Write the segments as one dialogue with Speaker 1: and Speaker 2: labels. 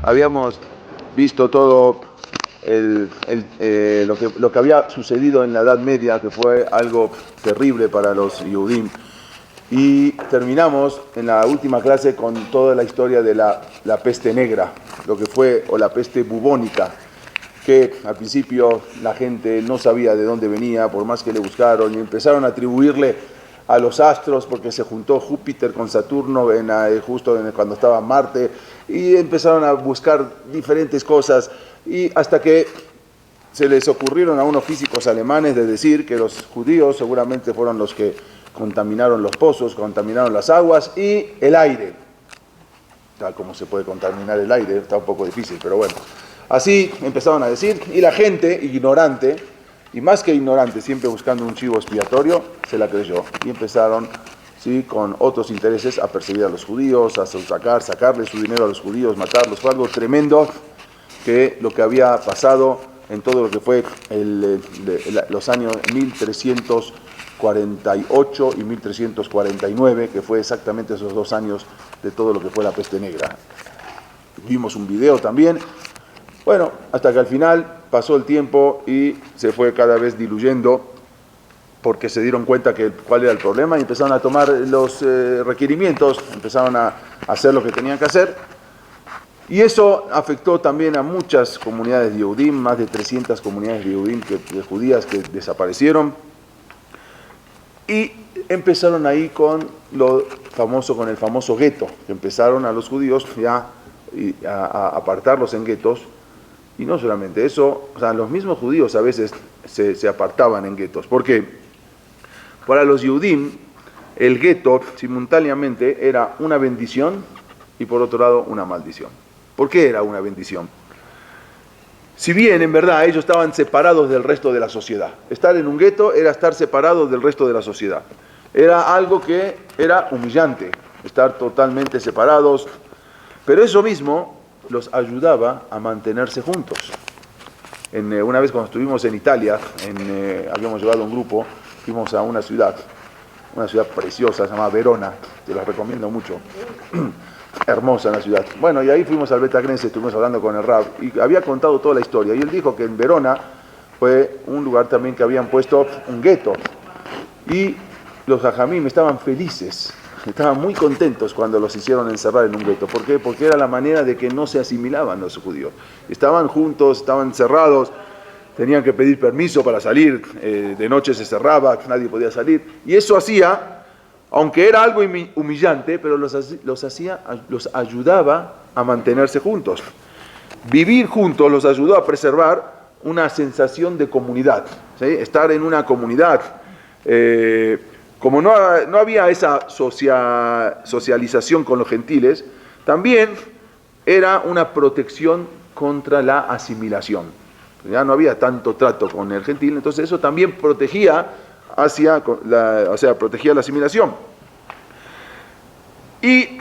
Speaker 1: habíamos visto todo lo que había sucedido en la Edad Media, que fue algo terrible para los Yehudim. Y terminamos en la última clase con toda la historia de la peste negra, lo que fue, o la peste bubónica, que al principio la gente no sabía de dónde venía, por más que le buscaron, y empezaron a atribuirle a los astros, porque se juntó Júpiter con Saturno cuando estaba Marte, y empezaron a buscar diferentes cosas, y hasta que se les ocurrieron a unos físicos alemanes de decir que los judíos seguramente fueron los que contaminaron los pozos, contaminaron las aguas y el aire. Tal como se puede contaminar el aire, está un poco difícil, pero bueno. Así empezaron a decir, y la gente ignorante, y más que ignorante, siempre buscando un chivo expiatorio, se la creyó. Y empezaron, ¿sí?, con otros intereses, a perseguir a los judíos, a sacarle su dinero a los judíos, matarlos. Fue algo tremendo que lo que había pasado en todo lo que fue los años 1348 y 1349, que fue exactamente esos 2 años de todo lo que fue la peste negra. Vimos un video también. Bueno, hasta que al final pasó el tiempo y se fue cada vez diluyendo, porque se dieron cuenta cuál era el problema y empezaron a tomar los requerimientos, empezaron a hacer lo que tenían que hacer. Y eso afectó también a muchas comunidades de Yehudim, más de 300 comunidades de Yehudim, de judías que desaparecieron. Y empezaron ahí con el famoso gueto, que empezaron a los judíos ya a apartarlos en guetos. Y no solamente eso, o sea, los mismos judíos a veces se apartaban en guetos. Porque para los Yehudim, el gueto simultáneamente era una bendición y por otro lado una maldición. ¿Por qué era una bendición? Si bien en verdad ellos estaban separados del resto de la sociedad. Estar en un gueto era estar separados del resto de la sociedad. Era algo que era humillante, estar totalmente separados. Pero eso mismo los ayudaba a mantenerse juntos. Una vez cuando estuvimos en Italia, habíamos llevado un grupo, fuimos a una ciudad preciosa, se llama Verona, te la recomiendo mucho. Hermosa la ciudad. Bueno, y ahí fuimos al Beta Knesset, estuvimos hablando con el Rab, y había contado toda la historia, y él dijo que en Verona fue un lugar también que habían puesto un gueto, y los jajamim estaban felices, estaban muy contentos cuando los hicieron encerrar en un gueto. ¿Por qué? Porque era la manera de que no se asimilaban los judíos. Estaban juntos, estaban cerrados, tenían que pedir permiso para salir, de noche se cerraba, nadie podía salir, y eso hacía, aunque era algo humillante, pero los ayudaba a mantenerse juntos. Vivir juntos los ayudó a preservar una sensación de comunidad, ¿sí? Estar en una comunidad. Como no había esa socialización con los gentiles, también era una protección contra la asimilación. Ya no había tanto trato con el gentil, entonces eso también protegía protegía la asimilación. Y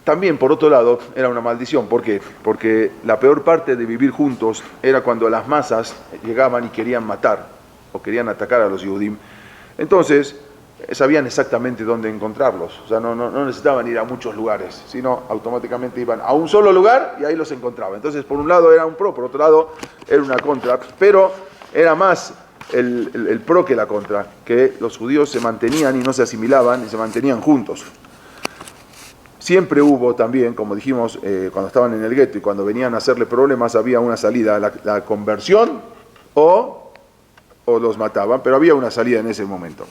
Speaker 1: también, por otro lado, era una maldición. ¿Por qué? Porque la peor parte de vivir juntos era cuando las masas llegaban y querían matar o querían atacar a los Yehudim. Entonces, sabían exactamente dónde encontrarlos. O sea, no necesitaban ir a muchos lugares, sino automáticamente iban a un solo lugar y ahí los encontraban. Entonces, por un lado era un pro, por otro lado era una contra, pero era más el pro que la contra, que los judíos se mantenían y no se asimilaban y se mantenían juntos. Siempre hubo también, como dijimos, cuando estaban en el gueto y cuando venían a hacerle problemas, había una salida, la conversión o los mataban, pero había una salida en ese momento.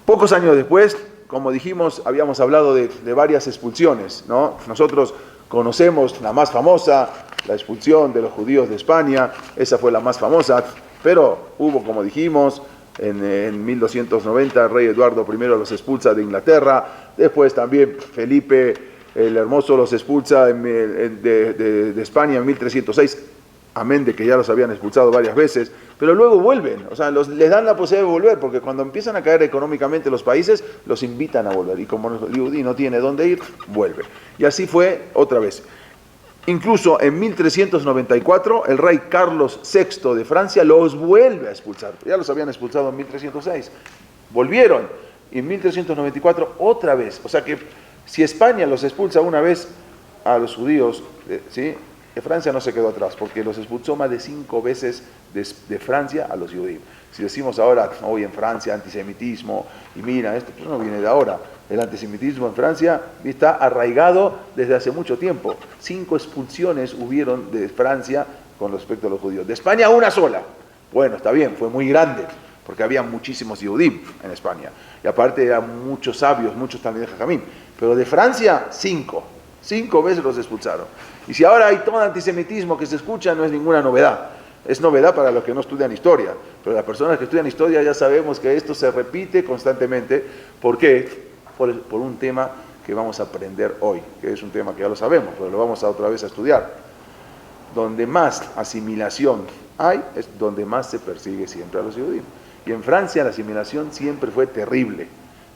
Speaker 1: Pocos años después, como dijimos, habíamos hablado de varias expulsiones, ¿no? Nosotros conocemos la más famosa, la expulsión de los judíos de España, esa fue la más famosa, pero hubo, como dijimos, en 1290 el rey Eduardo I los expulsa de Inglaterra, después también Felipe el Hermoso los expulsa de España en 1306, amén de que ya los habían expulsado varias veces, pero luego vuelven, o sea, les dan la posibilidad de volver, porque cuando empiezan a caer económicamente los países, los invitan a volver, y como el judío no tiene dónde ir, vuelve. Y así fue otra vez. Incluso en 1394, el rey Carlos VI de Francia los vuelve a expulsar. Ya los habían expulsado en 1306. Volvieron. Y en 1394 otra vez. O sea que si España los expulsa una vez, a los judíos, ¿sí? Que Francia no se quedó atrás, porque los expulsó más de 5 veces de Francia a los judíos. Si decimos ahora, hoy en Francia, antisemitismo, y mira, esto pues no viene de ahora. El antisemitismo en Francia está arraigado desde hace mucho tiempo. 5 expulsiones hubieron de Francia con respecto a los judíos. De España, una sola. Bueno, está bien, fue muy grande, porque había muchísimos judíos en España. Y aparte eran muchos sabios, muchos talmidei jajamim. Pero de Francia, 5. 5 veces los expulsaron. Y si ahora hay todo antisemitismo que se escucha, no es ninguna novedad. Es novedad para los que no estudian historia. Pero las personas que estudian historia ya sabemos que esto se repite constantemente. ¿Por qué? Por un tema que vamos a aprender hoy, que es un tema que ya lo sabemos, pero lo vamos a otra vez a estudiar. Donde más asimilación hay, es donde más se persigue siempre a los judíos. Y en Francia la asimilación siempre fue terrible,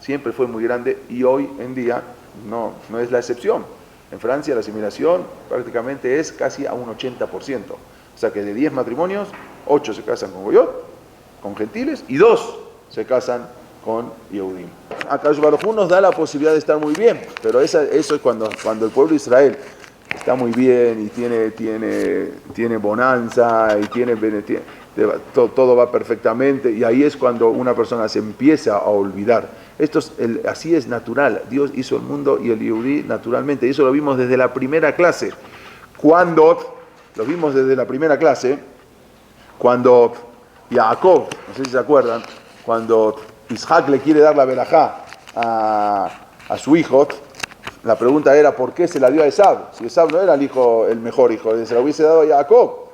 Speaker 1: siempre fue muy grande, y hoy en día no es la excepción. En Francia la asimilación prácticamente es casi a un 80%. O sea que de 10 matrimonios, 8 se casan con goyot, con gentiles, y 2 se casan con Yehudim. Akadosh Baruj Hu nos da la posibilidad de estar muy bien, pero eso es cuando el pueblo de Israel está muy bien y tiene bonanza y todo va perfectamente, y ahí es cuando una persona se empieza a olvidar. Así es natural. Dios hizo el mundo y el Yehudí naturalmente, y eso lo vimos desde la primera clase. Cuando Jacob, no sé si se acuerdan, cuando Isaac le quiere dar la verajá a su hijo, la pregunta era ¿por qué se la dio a Esab? Si Esab no era el mejor hijo, se la hubiese dado a Jacob.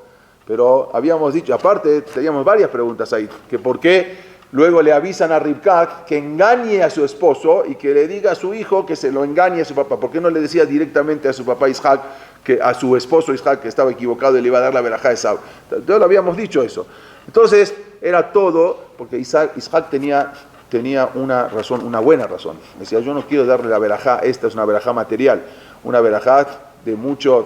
Speaker 1: Pero habíamos dicho, aparte teníamos varias preguntas ahí, que por qué luego le avisan a Rivka que engañe a su esposo y que le diga a su hijo que se lo engañe a su papá. ¿Por qué no le decía directamente a su papá Isaac, que a su esposo Isaac, que estaba equivocado y le iba a dar la verajá a Esab? Entonces lo habíamos dicho eso. Entonces era todo porque Isaac tenía una razón, una buena razón. Decía, yo no quiero darle la verajá, esta es una verajá material, una verajá de mucha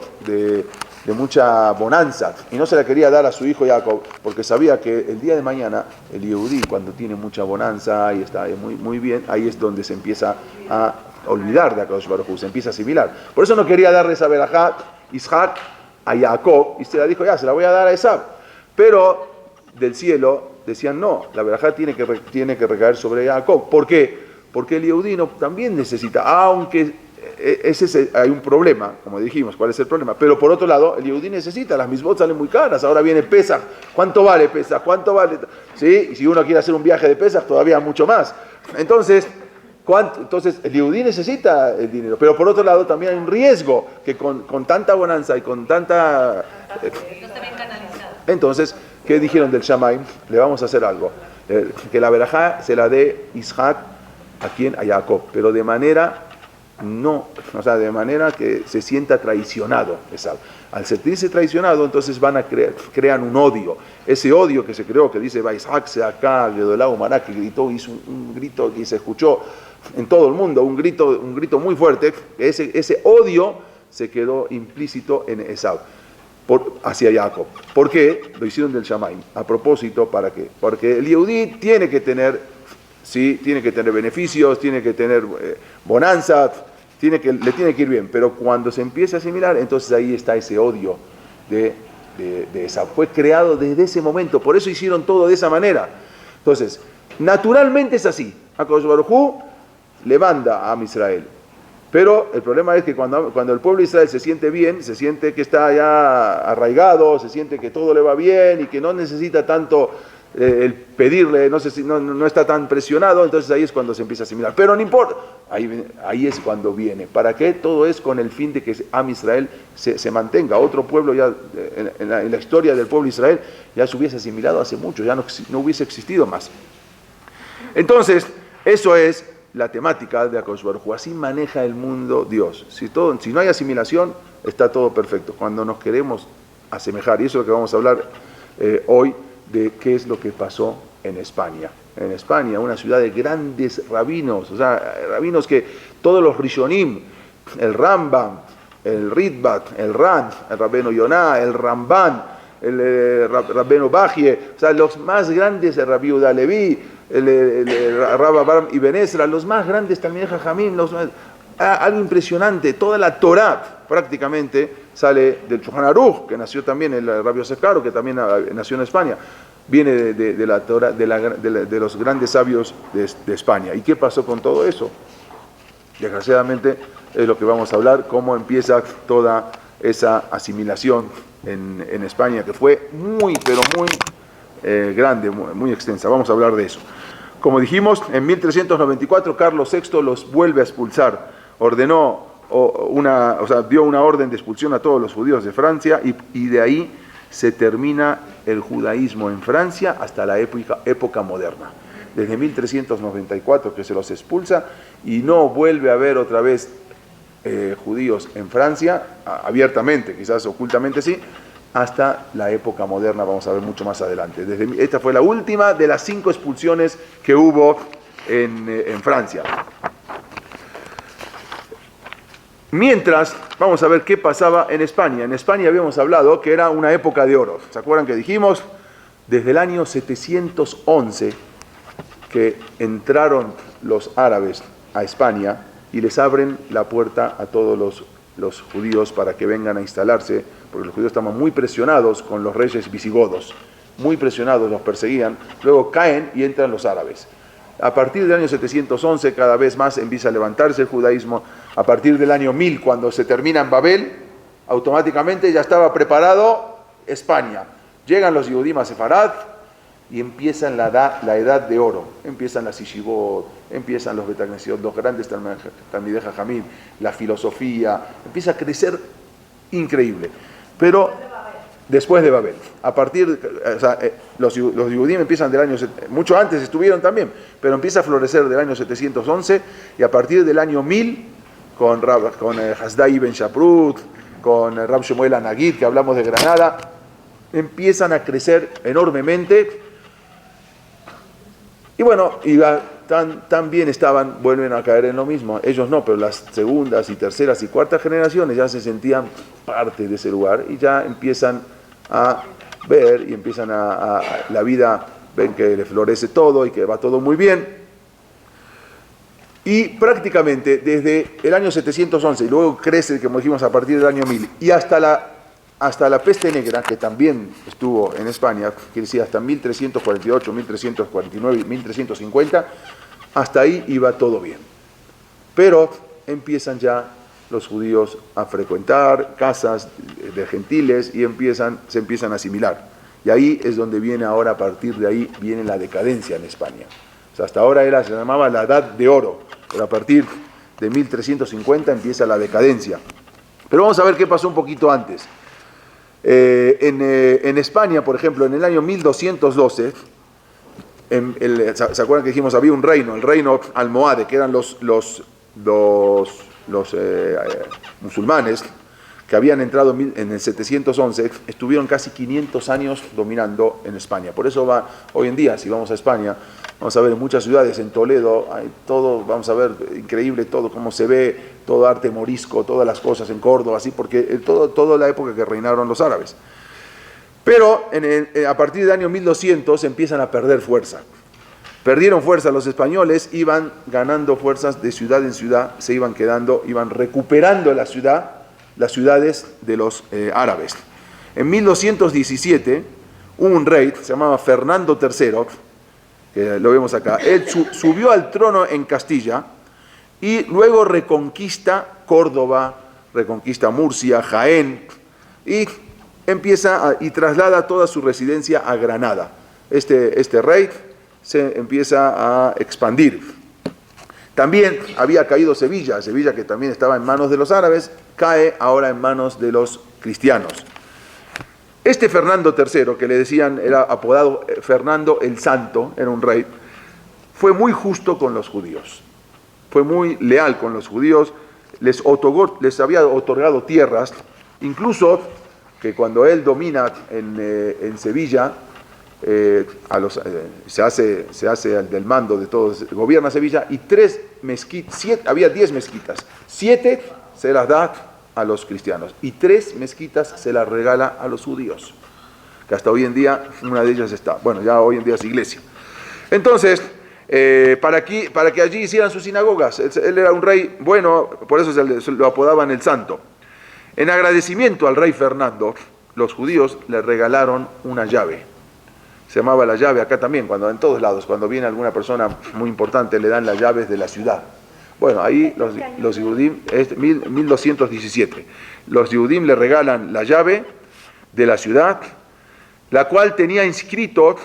Speaker 1: bonanza, y no se la quería dar a su hijo Jacob, porque sabía que el día de mañana el Yehudí, cuando tiene mucha bonanza y está muy, muy bien, ahí es donde se empieza a olvidar de Akadosh Baruj Hu, se empieza a asimilar. Por eso no quería darle esa verajá Isaac a Jacob, y se la dijo, se la voy a dar a Esab. Pero del cielo decían, no, la verajá tiene que recaer sobre Jacob. ¿Por qué? Porque el Yehudí también necesita, aunque hay un problema, como dijimos, ¿cuál es el problema? Pero por otro lado, el Yehudí necesita, las misbot salen muy caras, ahora viene Pesaj, ¿cuánto vale Pesaj? ¿Cuánto vale? ¿Sí? Y si uno quiere hacer un viaje de Pesaj, todavía mucho más. Entonces el Yehudí necesita el dinero, pero por otro lado también hay un riesgo, que con tanta bonanza y con tanta... Entonces, ¿qué dijeron del Shamaim? Le vamos a hacer algo, que la verajá se la dé Isaac a Jacob, pero de manera que se sienta traicionado. Al sentirse traicionado, entonces crean un odio. Ese odio que se creó, que dice Isaac se acá, Gedolah Umará, que gritó, hizo un grito que se escuchó en todo el mundo, un grito muy fuerte. Ese odio se quedó implícito en Esau hacia Jacob. ¿Por qué? Lo hicieron del Shamaim. A propósito, ¿para qué? Porque el Yehudí tiene que tener beneficios, tiene que tener bonanza, le tiene que ir bien, pero cuando se empieza a asimilar, entonces ahí está ese odio de Esau. Fue creado desde ese momento, por eso hicieron todo de esa manera. Entonces, naturalmente es así. Akadosh Baruj Hu le manda a Israel. Pero el problema es que cuando el pueblo de Israel se siente bien, se siente que está ya arraigado, se siente que todo le va bien y que no necesita tanto el pedirle, no está tan presionado, entonces ahí es cuando se empieza a asimilar. Pero no importa, ahí es cuando viene. ¿Para qué? Todo es con el fin de que Am Israel se mantenga. Otro pueblo ya, en la historia del pueblo de Israel, ya se hubiese asimilado hace mucho, ya no hubiese existido más. Entonces, eso es la temática de Akadosh Baruj Hu. Así maneja el mundo Dios. Si no hay asimilación, está todo perfecto. Cuando nos queremos asemejar, y eso es lo que vamos a hablar hoy, de qué es lo que pasó en España. En España, una ciudad de grandes rabinos, o sea, rabinos que todos los Rishonim, el Rambam, el Ritbat, el Ran, el Rabbeno Yonah, el Ramban, el Rabbeno Bajie, o sea, los más grandes, el Rabbi Yehuda Leví, el Rabbi Abraham Ibn Ezra, los más grandes también Jajamim, algo impresionante, toda la Torá prácticamente sale del Shulchan Aruch, que nació también el Rabbi Yosef Karo, que también nació en España, viene de la Torá, de los grandes sabios de España. ¿Y qué pasó con todo eso? Desgraciadamente es lo que vamos a hablar, cómo empieza toda esa asimilación en España, que fue muy, pero muy grande, muy extensa. Vamos a hablar de eso. Como dijimos, en 1394 Carlos VI los vuelve a expulsar, ordenó dio una orden de expulsión a todos los judíos de Francia y de ahí se termina el judaísmo en Francia hasta la época moderna. Desde 1394 que se los expulsa y no vuelve a haber otra vez judíos en Francia, abiertamente, quizás ocultamente sí, hasta la época moderna, vamos a ver mucho más adelante. Esta fue la última de las 5 expulsiones que hubo en Francia. Mientras, vamos a ver qué pasaba en España. En España habíamos hablado que era una época de oro. ¿Se acuerdan que dijimos? Desde el año 711 que entraron los árabes a España y les abren la puerta a todos los judíos para que vengan a instalarse, porque los judíos estaban muy presionados con los reyes visigodos, muy presionados, los perseguían, luego caen y entran los árabes. A partir del año 711 cada vez más empieza a levantarse el judaísmo. A partir del año 1000, cuando se termina en Babel, automáticamente ya estaba preparado España. Llegan los Yehudim a Sefarad y empiezan la edad de oro. Empiezan las Yeshivot, empiezan los Betagnesiot, los grandes Talmidei Jajamim, la filosofía, empieza a crecer increíble. Pero después de Babel, los Yehudim empiezan del año, mucho antes estuvieron también, pero empieza a florecer del año 711 y a partir del año 1000, con Hasdai Ben Shaprut, con Rab Shemuel Anagid, que hablamos de Granada, empiezan a crecer enormemente. Y bueno, también vuelven a caer en lo mismo. Ellos no, pero las segundas y terceras y cuartas generaciones ya se sentían parte de ese lugar y ya empiezan a ver y empiezan la vida, ven que le florece todo y que va todo muy bien. Y prácticamente desde el año 711 y luego crece, como dijimos, a partir del año 1000 y hasta la peste negra, que también estuvo en España, quiere decir hasta 1348, 1349 y 1350, hasta ahí iba todo bien. Pero empiezan ya los judíos a frecuentar casas de gentiles y se empiezan a asimilar. Y ahí es donde viene ahora, a partir de ahí, viene la decadencia en España. O sea, hasta ahora se llamaba la Edad de Oro, pero a partir de 1350 empieza la decadencia. Pero vamos a ver qué pasó un poquito antes. En España, por ejemplo, en el año 1212, ¿se acuerdan que dijimos había un reino, el reino almohade, que eran los musulmanes que habían entrado en el 711, estuvieron casi 500 años dominando en España. Por eso hoy en día, si vamos a España, vamos a ver en muchas ciudades, en Toledo, hay todo, vamos a ver, increíble todo, cómo se ve, todo arte morisco, todas las cosas en Córdoba, así, porque toda la época que reinaron los árabes. Pero a partir del año 1200 empiezan a perder fuerza. Perdieron fuerza los españoles, iban ganando fuerzas de ciudad en ciudad, se iban recuperando las ciudades de los árabes. En 1217, un rey, se llamaba Fernando III, que lo vemos acá, él subió al trono en Castilla y luego reconquista Córdoba, reconquista Murcia, Jaén, y y traslada toda su residencia a Granada. Este rey se empieza a expandir. También había caído Sevilla, que también estaba en manos de los árabes, cae ahora en manos de los cristianos. Este Fernando III, que le decían, era apodado Fernando el Santo, era un rey, fue muy justo con los judíos, fue muy leal con los judíos, les había otorgado tierras, incluso que cuando él domina en Sevilla, se hace del mando de todos, gobierna Sevilla, y había 10 mezquitas, 7 se las da a los cristianos, y 3 mezquitas se las regala a los judíos, que hasta hoy en día, una de ellas ya hoy en día es iglesia. Entonces, para que allí hicieran sus sinagogas. Él era un rey bueno, por eso se lo apodaban el Santo. En agradecimiento al rey Fernando, los judíos le regalaron una llave. Se llamaba la llave acá también, en todos lados, cuando viene alguna persona muy importante, le dan las llaves de la ciudad. Bueno, ahí los Yehudim, 1217, los Yehudim le regalan la llave de la ciudad, la cual tenía inscrito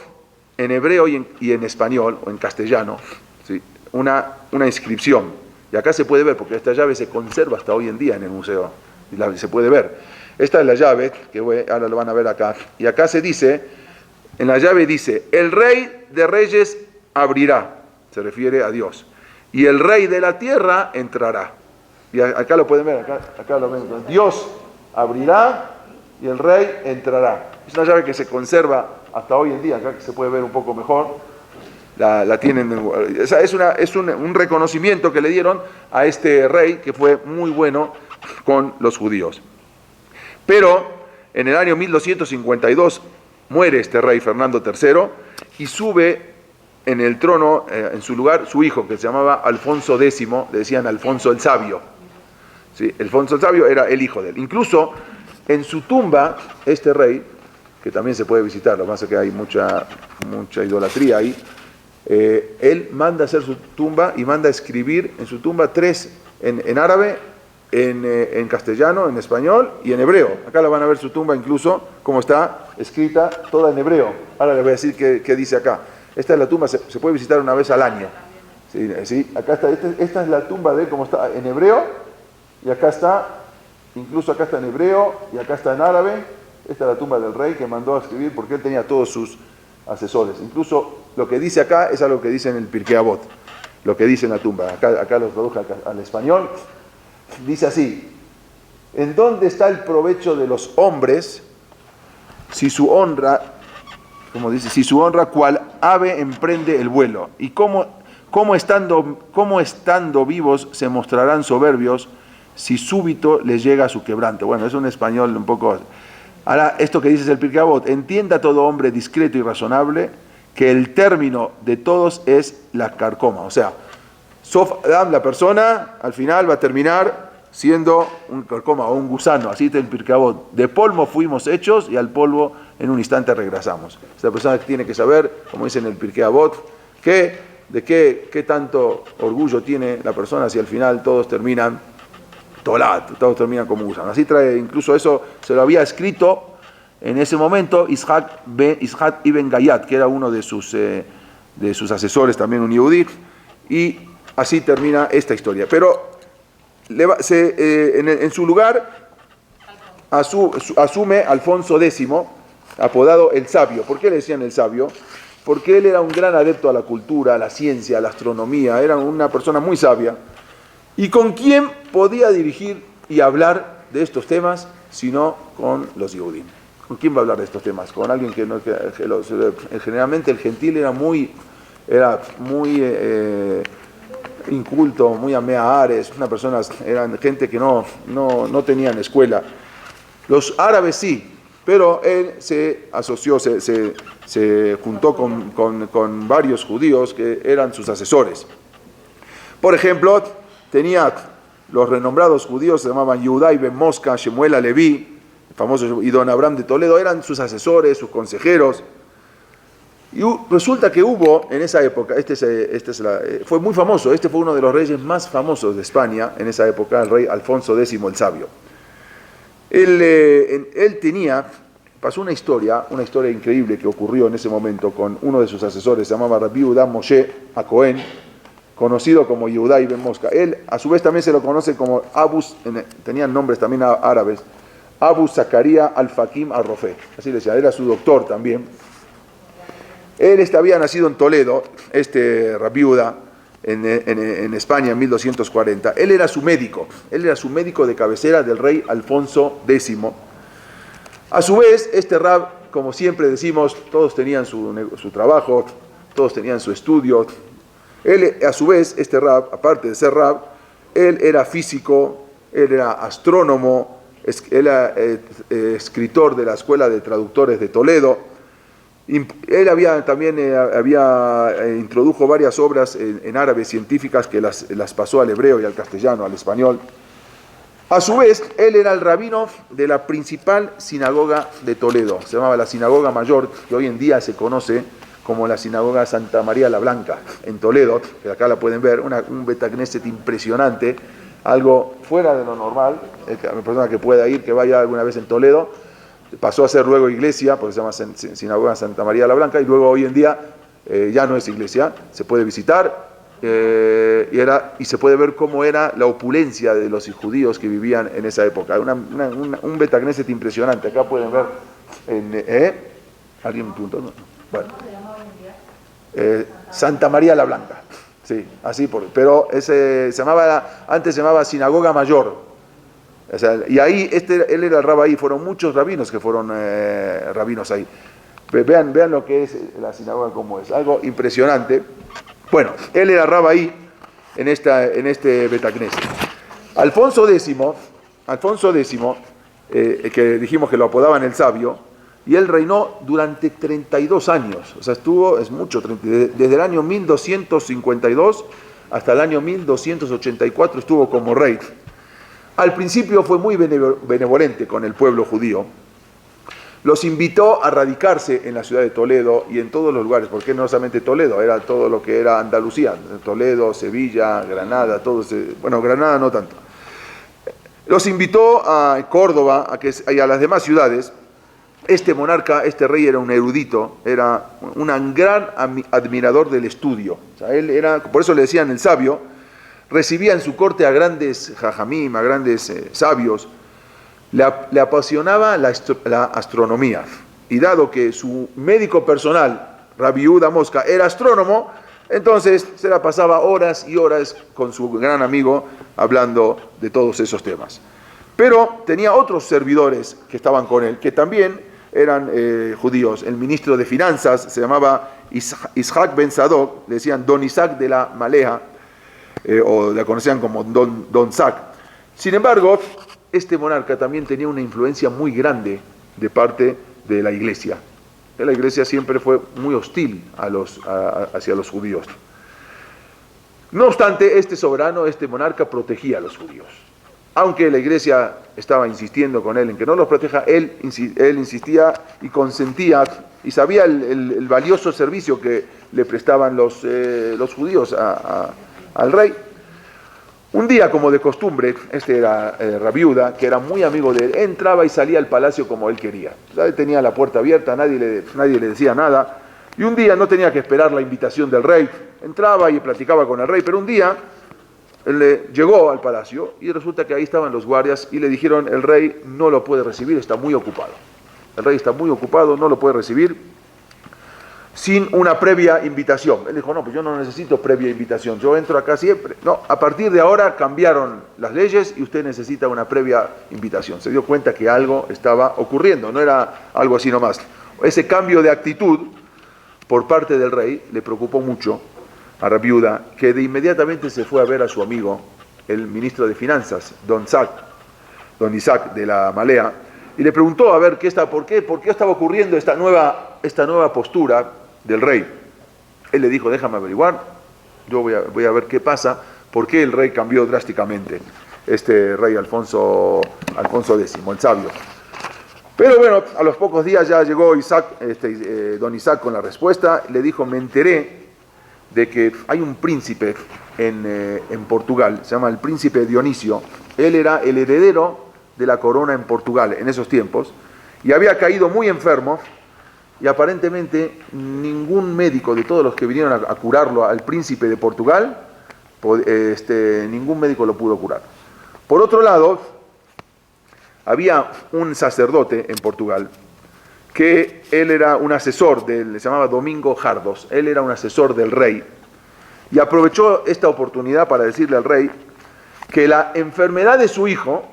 Speaker 1: en hebreo y en español, o en castellano, ¿sí? una inscripción. Y acá se puede ver, porque esta llave se conserva hasta hoy en día en el museo, y se puede ver. Esta es la llave, que ahora lo van a ver acá, y acá se dice, en la llave dice, el rey de reyes abrirá, se refiere a Dios, y el rey de la tierra entrará. Y acá lo pueden ver, acá lo ven, Dios abrirá y el rey entrará. Es una llave que se conserva hasta hoy en día, acá se puede ver un poco mejor, la tienen, es un reconocimiento que le dieron a este rey que fue muy bueno con los judíos. Pero en el año 1252 muere este rey Fernando III y sube en el trono, en su lugar, su hijo, que se llamaba Alfonso X, le decían Alfonso el Sabio. ¿Sí? Alfonso el Sabio era el hijo de él. Incluso en su tumba, este rey, que también se puede visitar, lo que pasa es que hay mucha idolatría ahí, él manda hacer su tumba y manda escribir en su tumba 3 en árabe, en castellano, en español y en hebreo. Acá la van a ver su tumba incluso, como está escrita toda en hebreo. Ahora les voy a decir qué dice acá. Esta es la tumba, se puede visitar una vez al año. ¿Sí? Acá está, esta es la tumba de él como está en hebreo, y acá está, incluso acá está en hebreo, y acá está en árabe. Esta es la tumba del rey que mandó a escribir porque él tenía todos sus asesores. Incluso lo que dice acá es algo que dice en el Pirkei Avot, lo que dice en la tumba. Acá lo traduje al español. Dice así: ¿en dónde está el provecho de los hombres si su honra, como dice, si su honra cual ave emprende el vuelo? ¿Y cómo estando vivos se mostrarán soberbios si súbito les llega su quebranto? Bueno, es un español un poco... Ahora, esto que dice es el Pirkei Avot: entienda todo hombre discreto y razonable que el término de todos es la carcoma. O sea, Sof Adam, la persona, al final va a terminar siendo un carcoma o un gusano. Así dice el Pirkei Avot: de polvo fuimos hechos y al polvo en un instante regresamos. Esta persona tiene que saber, como dice en el Pirkei Avot, de qué tanto orgullo tiene la persona si al final todos terminan todos terminan como gusano. Así trae, incluso eso se lo había escrito en ese momento Ishak ibn Gayat, que era uno de sus asesores, también un yehudí, y así termina esta historia. Pero en su lugar asume Alfonso X, apodado el Sabio. ¿Por qué le decían el Sabio? Porque él era un gran adepto a la cultura, a la ciencia, a la astronomía, era una persona muy sabia. ¿Y con quién podía dirigir y hablar de estos temas sino con los Yehudim? ¿Con quién va a hablar de estos temas? Con alguien generalmente el gentil era muy inculto, muy ameahares, eran gente que no tenían escuela. Los árabes sí, pero él se asoció, se juntó con varios judíos que eran sus asesores. Por ejemplo, tenía los renombrados judíos, se llamaban Yehudá ibn Mosca, Shemuel Aleví, el famoso, y don Abraham de Toledo, eran sus asesores, sus consejeros. Y resulta que hubo en esa época, fue muy famoso, este fue uno de los reyes más famosos de España en esa época, el rey Alfonso X el Sabio. Él pasó una historia increíble que ocurrió en ese momento con uno de sus asesores, se llamaba Rabbi Yehuda Moshe Acohen, conocido como Yehudá ibn Mosca. Él, a su vez, también se lo conoce como tenían nombres también árabes, Abu Zakaria al-Fakim al-Rofé, así le decía, era su doctor también. Él había nacido en Toledo, Rabbi Yehuda, en España en 1240. Él era su médico de cabecera del rey Alfonso X. A su vez, rab, como siempre decimos, todos tenían su trabajo, todos tenían su estudio. Él, a su vez, rab, aparte de ser rab, él era físico, él era astrónomo, él era escritor de la Escuela de Traductores de Toledo, Él también introdujo varias obras en árabe científicas que las pasó al hebreo y al castellano, al español. A su vez, él era el rabino de la principal sinagoga de Toledo. Se llamaba la Sinagoga Mayor, que hoy en día se conoce como la Sinagoga Santa María la Blanca, en Toledo, que acá la pueden ver, un Betagneset impresionante, algo fuera de lo normal. La persona que pueda ir, que vaya alguna vez en Toledo, pasó a ser luego iglesia, porque se llama Sinagoga Santa María la Blanca, y luego hoy en día ya no es iglesia, se puede visitar, y se puede ver cómo era la opulencia de los judíos que vivían en esa época. Un Betagneset impresionante. Acá pueden ver, ¿alguien me preguntó? No. Bueno. Santa María la Blanca, sí, así, pero antes se llamaba Sinagoga Mayor. O sea, y ahí, él era el rabí ahí, fueron muchos rabinos que fueron rabinos ahí. Vean lo que es la sinagoga, como es, algo impresionante. Bueno, él era rabí ahí, en este Betagneset. Alfonso X, que dijimos que lo apodaban el sabio, y él reinó durante 32 años, o sea, es mucho, desde el año 1252 hasta el año 1284 estuvo como rey. Al principio fue muy benevolente con el pueblo judío. Los invitó a radicarse en la ciudad de Toledo y en todos los lugares, porque no solamente Toledo, era todo lo que era Andalucía, Toledo, Sevilla, Granada, Granada no tanto. Los invitó a Córdoba y a las demás ciudades. Este monarca, este rey era un erudito, era un gran admirador del estudio. O sea, él era, por eso le decían el sabio. Recibía en su corte a grandes jajamim, a grandes sabios. Le apasionaba la astronomía. Y dado que su médico personal, Rabbi Yehuda Mosca, era astrónomo, entonces se la pasaba horas y horas con su gran amigo hablando de todos esos temas. Pero tenía otros servidores que estaban con él, que también eran judíos. El ministro de Finanzas se llamaba Isaac Ben Sadok, le decían Don Isaac de la Maleja, o la conocían como Don Sac. Sin embargo, este monarca también tenía una influencia muy grande de parte de la iglesia. La iglesia siempre fue muy hostil hacia los judíos. No obstante, este soberano, este monarca, protegía a los judíos. Aunque la iglesia estaba insistiendo con él en que no los proteja, él insistía y consentía y sabía el valioso servicio que le prestaban los judíos al rey. Un día, como de costumbre, este era Rabbi Yehuda, que era muy amigo de él, entraba y salía al palacio como él quería. O sea, él tenía la puerta abierta, nadie le decía nada. Y un día no tenía que esperar la invitación del rey, entraba y platicaba con el rey, pero un día él llegó al palacio y resulta que ahí estaban los guardias y le dijeron: el rey no lo puede recibir, está muy ocupado. El rey está muy ocupado, no lo puede recibir sin una previa invitación. Él dijo: no, pues yo no necesito previa invitación, yo entro acá siempre. No, a partir de ahora cambiaron las leyes y usted necesita una previa invitación. Se dio cuenta que algo estaba ocurriendo, no era algo así nomás. Ese cambio de actitud por parte del rey le preocupó mucho a Rabbi Yehuda, que de inmediatamente se fue a ver a su amigo, el ministro de Finanzas, Don Isaac de la Malea, y le preguntó a ver por qué estaba ocurriendo esta nueva postura del rey. Él le dijo: déjame averiguar, yo voy a ver qué pasa, por qué el rey cambió drásticamente, este rey Alfonso X, el sabio. Pero bueno, a los pocos días ya llegó Don Isaac con la respuesta. Le dijo: me enteré de que hay un príncipe en Portugal, se llama el príncipe Dionisio. Él era el heredero de la corona en Portugal en esos tiempos, y había caído muy enfermo, y aparentemente ningún médico de todos los que vinieron a curarlo al príncipe de Portugal, ningún médico lo pudo curar. Por otro lado, había un sacerdote en Portugal que él era un asesor se llamaba Domingo Jardos. Él era un asesor del rey y aprovechó esta oportunidad para decirle al rey que la enfermedad de su hijo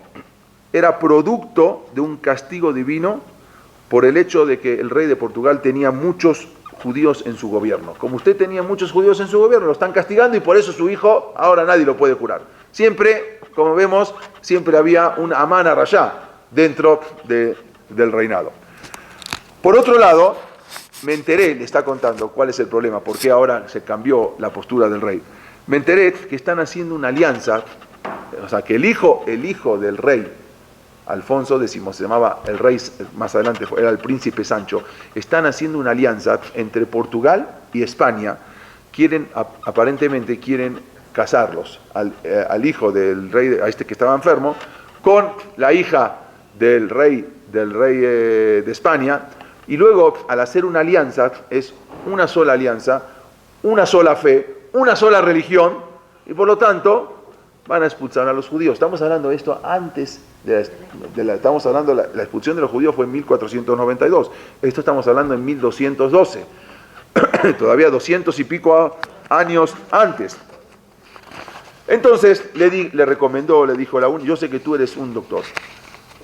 Speaker 1: era producto de un castigo divino por el hecho de que el rey de Portugal tenía muchos judíos en su gobierno. Como usted tenía muchos judíos en su gobierno, lo están castigando y por eso su hijo ahora nadie lo puede curar. Siempre, como vemos, siempre había un Amán Arashá dentro del reinado. Por otro lado, me enteré, le está contando cuál es el problema, por qué ahora se cambió la postura del rey. Me enteré que están haciendo una alianza, o sea, que el hijo del rey, Alfonso X, se llamaba el rey, más adelante era el príncipe Sancho, están haciendo una alianza entre Portugal y España, aparentemente quieren casarlos, al hijo del rey, a este que estaba enfermo, con la hija del rey de España, y luego al hacer una alianza, es una sola alianza, una sola fe, una sola religión, y por lo tanto van a expulsar a los judíos. Estamos hablando de esto antes estamos hablando de la expulsión de los judíos fue en 1492, esto estamos hablando en 1212, todavía 200 y pico años antes. Entonces le recomendó, le dijo, yo sé que tú eres un doctor,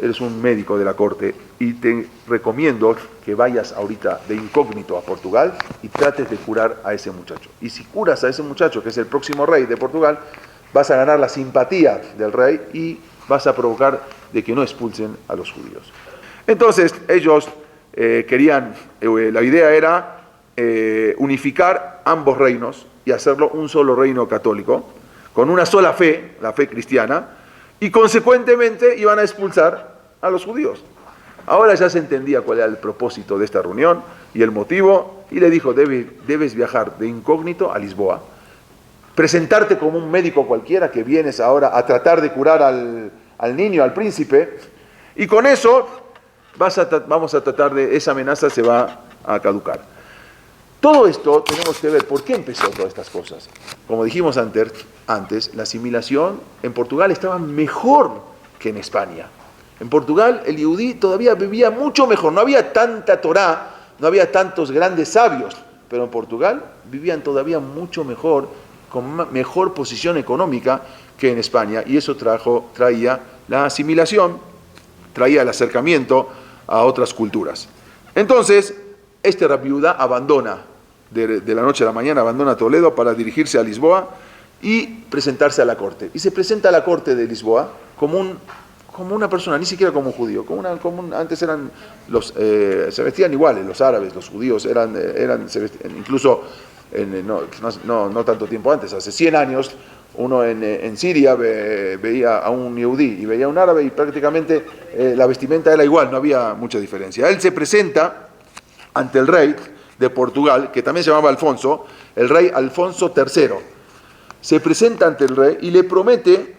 Speaker 1: eres un médico de la corte, y te recomiendo que vayas ahorita de incógnito a Portugal y trates de curar a ese muchacho. Y si curas a ese muchacho, que es el próximo rey de Portugal, vas a ganar la simpatía del rey y vas a provocar de que no expulsen a los judíos. Entonces ellos querían, la idea era unificar ambos reinos y hacerlo un solo reino católico, con una sola fe, la fe cristiana, y consecuentemente iban a expulsar a los judíos. Ahora ya se entendía cuál era el propósito de esta reunión y el motivo, y le dijo, debes viajar de incógnito a Lisboa, presentarte como un médico cualquiera que vienes ahora a tratar de curar al niño, al príncipe, y con eso vamos a tratar de, esa amenaza se va a caducar. Todo esto tenemos que ver por qué empezó todas estas cosas. Como dijimos antes, la asimilación en Portugal estaba mejor que en España. En Portugal el yehudí todavía vivía mucho mejor, no había tanta Torá, no había tantos grandes sabios, pero en Portugal vivían todavía mucho mejor, con mejor posición económica que en España, y eso traía la asimilación, traía el acercamiento a otras culturas. Entonces, este Rabbi Yehuda abandona, de la noche a la mañana, abandona Toledo para dirigirse a Lisboa y presentarse a la corte. Y se presenta a la corte de Lisboa como una persona, ni siquiera como un judío, antes eran se vestían iguales, los árabes, los judíos, incluso no tanto tiempo antes, hace 100 años, uno en Siria veía a un yehudí y veía a un árabe y prácticamente la vestimenta era igual, no había mucha diferencia. Él se presenta ante el rey de Portugal, que también se llamaba Alfonso, el rey Alfonso III. Se presenta ante el rey y le promete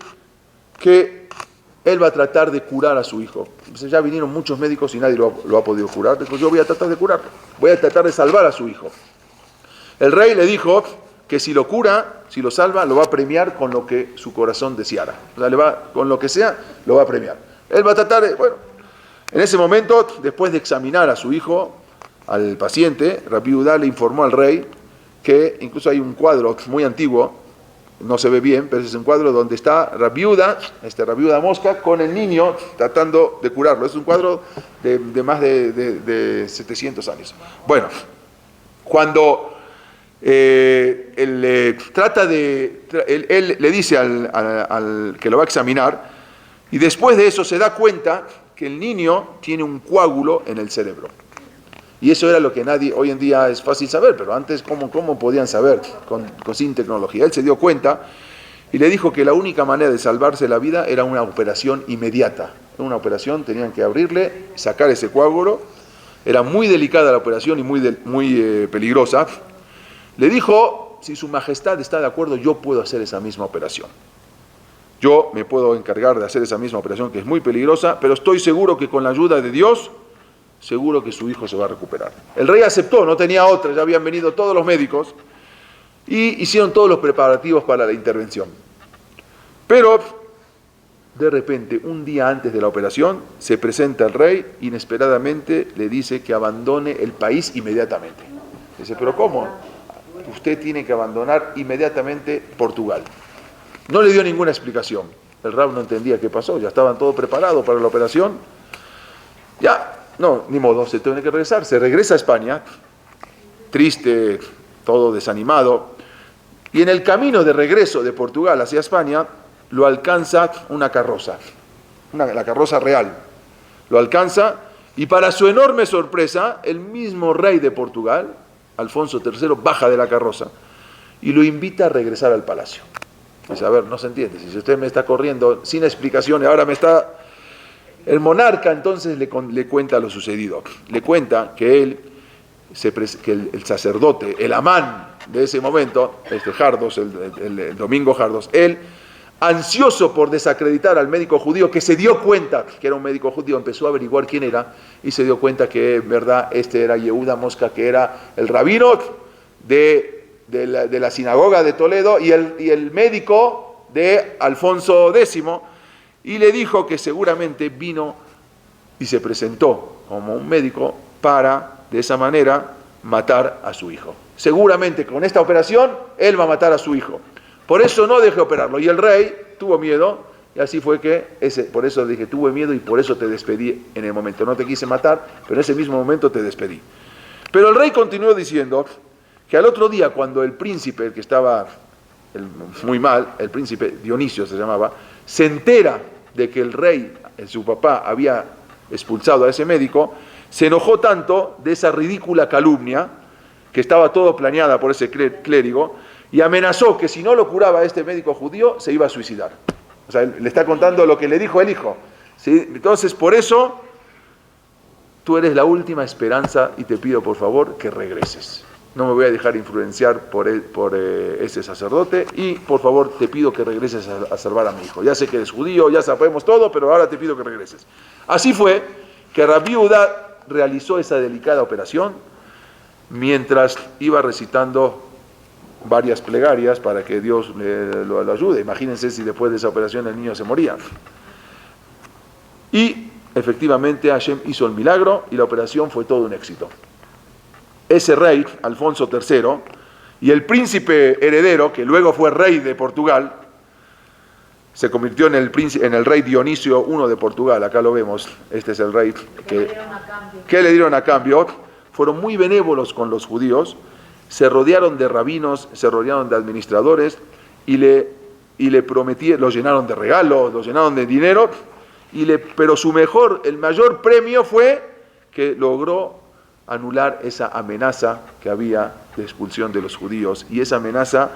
Speaker 1: que él va a tratar de curar a su hijo. Entonces ya vinieron muchos médicos y nadie lo ha podido curar. Dijo, yo voy a tratar de curarlo, voy a tratar de salvar a su hijo. El rey le dijo que si lo cura, si lo salva, lo va a premiar con lo que su corazón deseara. O sea, con lo que sea, lo va a premiar. Él va a tratar de, en ese momento, después de examinar a su hijo, al paciente, Rabbi Yehuda le informó al rey que, incluso hay un cuadro muy antiguo, no se ve bien, pero es un cuadro donde está Rabbi Yehuda, Rabbi Yehuda Mosca, con el niño tratando de curarlo. Es un cuadro de más de 700 años. Bueno, cuando él le dice al que lo va a examinar, y después de eso se da cuenta que el niño tiene un coágulo en el cerebro. Y eso era lo que hoy en día es fácil saber, pero antes, ¿cómo podían saber sin tecnología? Él se dio cuenta y le dijo que la única manera de salvarse la vida era una operación inmediata. Una operación, tenían que abrirle, sacar ese coágulo, era muy delicada la operación y muy peligrosa. Le dijo, si su majestad está de acuerdo, yo puedo hacer esa misma operación. Yo me puedo encargar de hacer esa misma operación que es muy peligrosa, pero estoy seguro que con la ayuda de Dios, seguro que su hijo se va a recuperar. El rey aceptó, no tenía otra, ya habían venido todos los médicos y hicieron todos los preparativos para la intervención. Pero, de repente, un día antes de la operación, se presenta el rey, inesperadamente le dice que abandone el país inmediatamente. Dice, ¿pero cómo? Usted tiene que abandonar inmediatamente Portugal. No le dio ninguna explicación. El rab no entendía qué pasó, ya estaban todos preparados para la operación. Ya. No, ni modo, se tiene que regresar. Se regresa a España, triste, todo desanimado, y en el camino de regreso de Portugal hacia España, lo alcanza una carroza, la carroza real. Lo alcanza Y para su enorme sorpresa, el mismo rey de Portugal, Alfonso III, baja de la carroza y lo invita a regresar al palacio. Dice, a ver, no se entiende, si usted me está corriendo sin explicación y ahora me está... El monarca entonces le cuenta lo sucedido. Le cuenta que el sacerdote, el amán de ese momento, Jardos, el Domingo Jardos, él, ansioso por desacreditar al médico judío, que se dio cuenta que era un médico judío, empezó a averiguar quién era y se dio cuenta que en verdad este era Yehuda Mosca, que era el rabino de la sinagoga de Toledo y el médico de Alfonso X, y le dijo que seguramente vino y se presentó como un médico para, de esa manera, matar a su hijo. Seguramente con esta operación, él va a matar a su hijo. Por eso no dejé operarlo. Y el rey tuvo miedo, y así fue que, por eso dije, tuve miedo y por eso te despedí en el momento. No te quise matar, pero en ese mismo momento te despedí. Pero el rey continuó diciendo que al otro día, cuando el príncipe, el que estaba muy mal, el príncipe Dionisio se llamaba, se entera de que el rey, su papá, había expulsado a ese médico, se enojó tanto de esa ridícula calumnia, que estaba todo planeada por ese clérigo, y amenazó que si no lo curaba a este médico judío, se iba a suicidar. O sea, le está contando lo que le dijo el hijo. ¿Sí? Entonces, por eso, tú eres la última esperanza y te pido, por favor, que regreses. No me voy a dejar influenciar por ese sacerdote y, por favor, te pido que regreses a salvar a mi hijo. Ya sé que eres judío, ya sabemos todo, pero ahora te pido que regreses. Así fue que Rabbi Judá realizó esa delicada operación mientras iba recitando varias plegarias para que Dios lo ayude. Imagínense si después de esa operación el niño se moría. Y efectivamente Hashem hizo el milagro y la operación fue todo un éxito. Ese rey, Alfonso III, y el príncipe heredero, que luego fue rey de Portugal, se convirtió en el rey Dionisio I de Portugal. Acá lo vemos, este es el rey que le dieron a cambio. Fueron muy benévolos con los judíos, se rodearon de rabinos, se rodearon de administradores y le prometieron, los llenaron de regalos, los llenaron de dinero, pero el mayor premio fue que logró anular esa amenaza que había de expulsión de los judíos, y esa amenaza,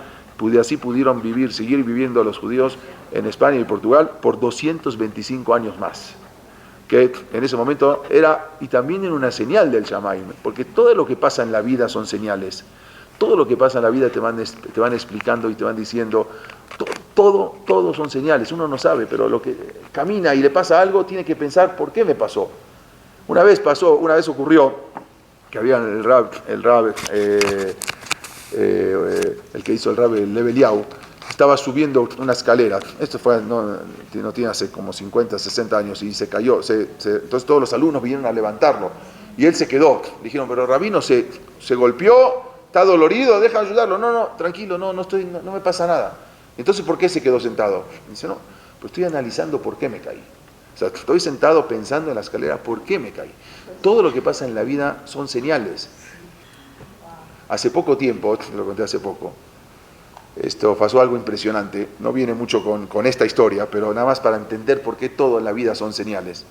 Speaker 1: así pudieron seguir viviendo los judíos en España y Portugal por 225 años más, que en ese momento era, y también era una señal del Shamaim, porque todo lo que pasa en la vida son señales. Todo lo que pasa en la vida te van explicando y te van diciendo, todo son señales. Uno no sabe, pero lo que camina y le pasa algo, tiene que pensar, ¿por qué me pasó? Una vez ocurrió que había el que hizo el Rab Lev Eliyahu, estaba subiendo una escalera. Esto no tiene hace como 50, 60 años, y se cayó. Entonces todos los alumnos vinieron a levantarlo, y él se quedó. Dijeron, pero Rabino se golpeó, está dolorido, deja de ayudarlo. No, tranquilo, no me pasa nada. Entonces, ¿por qué se quedó sentado? Dice, no, pues estoy analizando por qué me caí. O sea, estoy sentado pensando en la escalera, ¿por qué me caí? Todo lo que pasa en la vida son señales. Hace poco tiempo, lo conté hace poco, esto pasó algo impresionante. No viene mucho con esta historia, pero nada más para entender por qué todo en la vida son señales.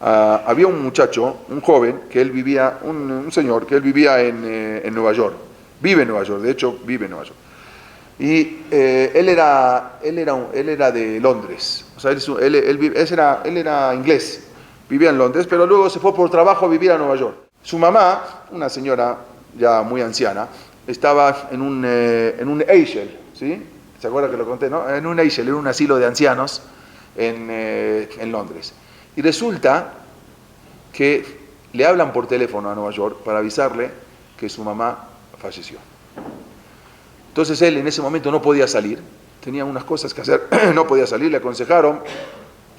Speaker 1: Había un muchacho, un joven, que él vivía, un señor, que él vivía en Nueva York. Vive en Nueva York, de hecho, vive en Nueva York. Y él era de Londres. O sea, él era inglés, vivía en Londres, pero luego se fue por trabajo a vivir a Nueva York. Su mamá, una señora ya muy anciana, estaba en un Eishel, ¿sí? ¿Se acuerda que lo conté, no? En un Eishel, en un asilo de ancianos en Londres. Y resulta que le hablan por teléfono a Nueva York para avisarle que su mamá falleció. Entonces él en ese momento no podía salir, tenía unas cosas que hacer, no podía salir, le aconsejaron,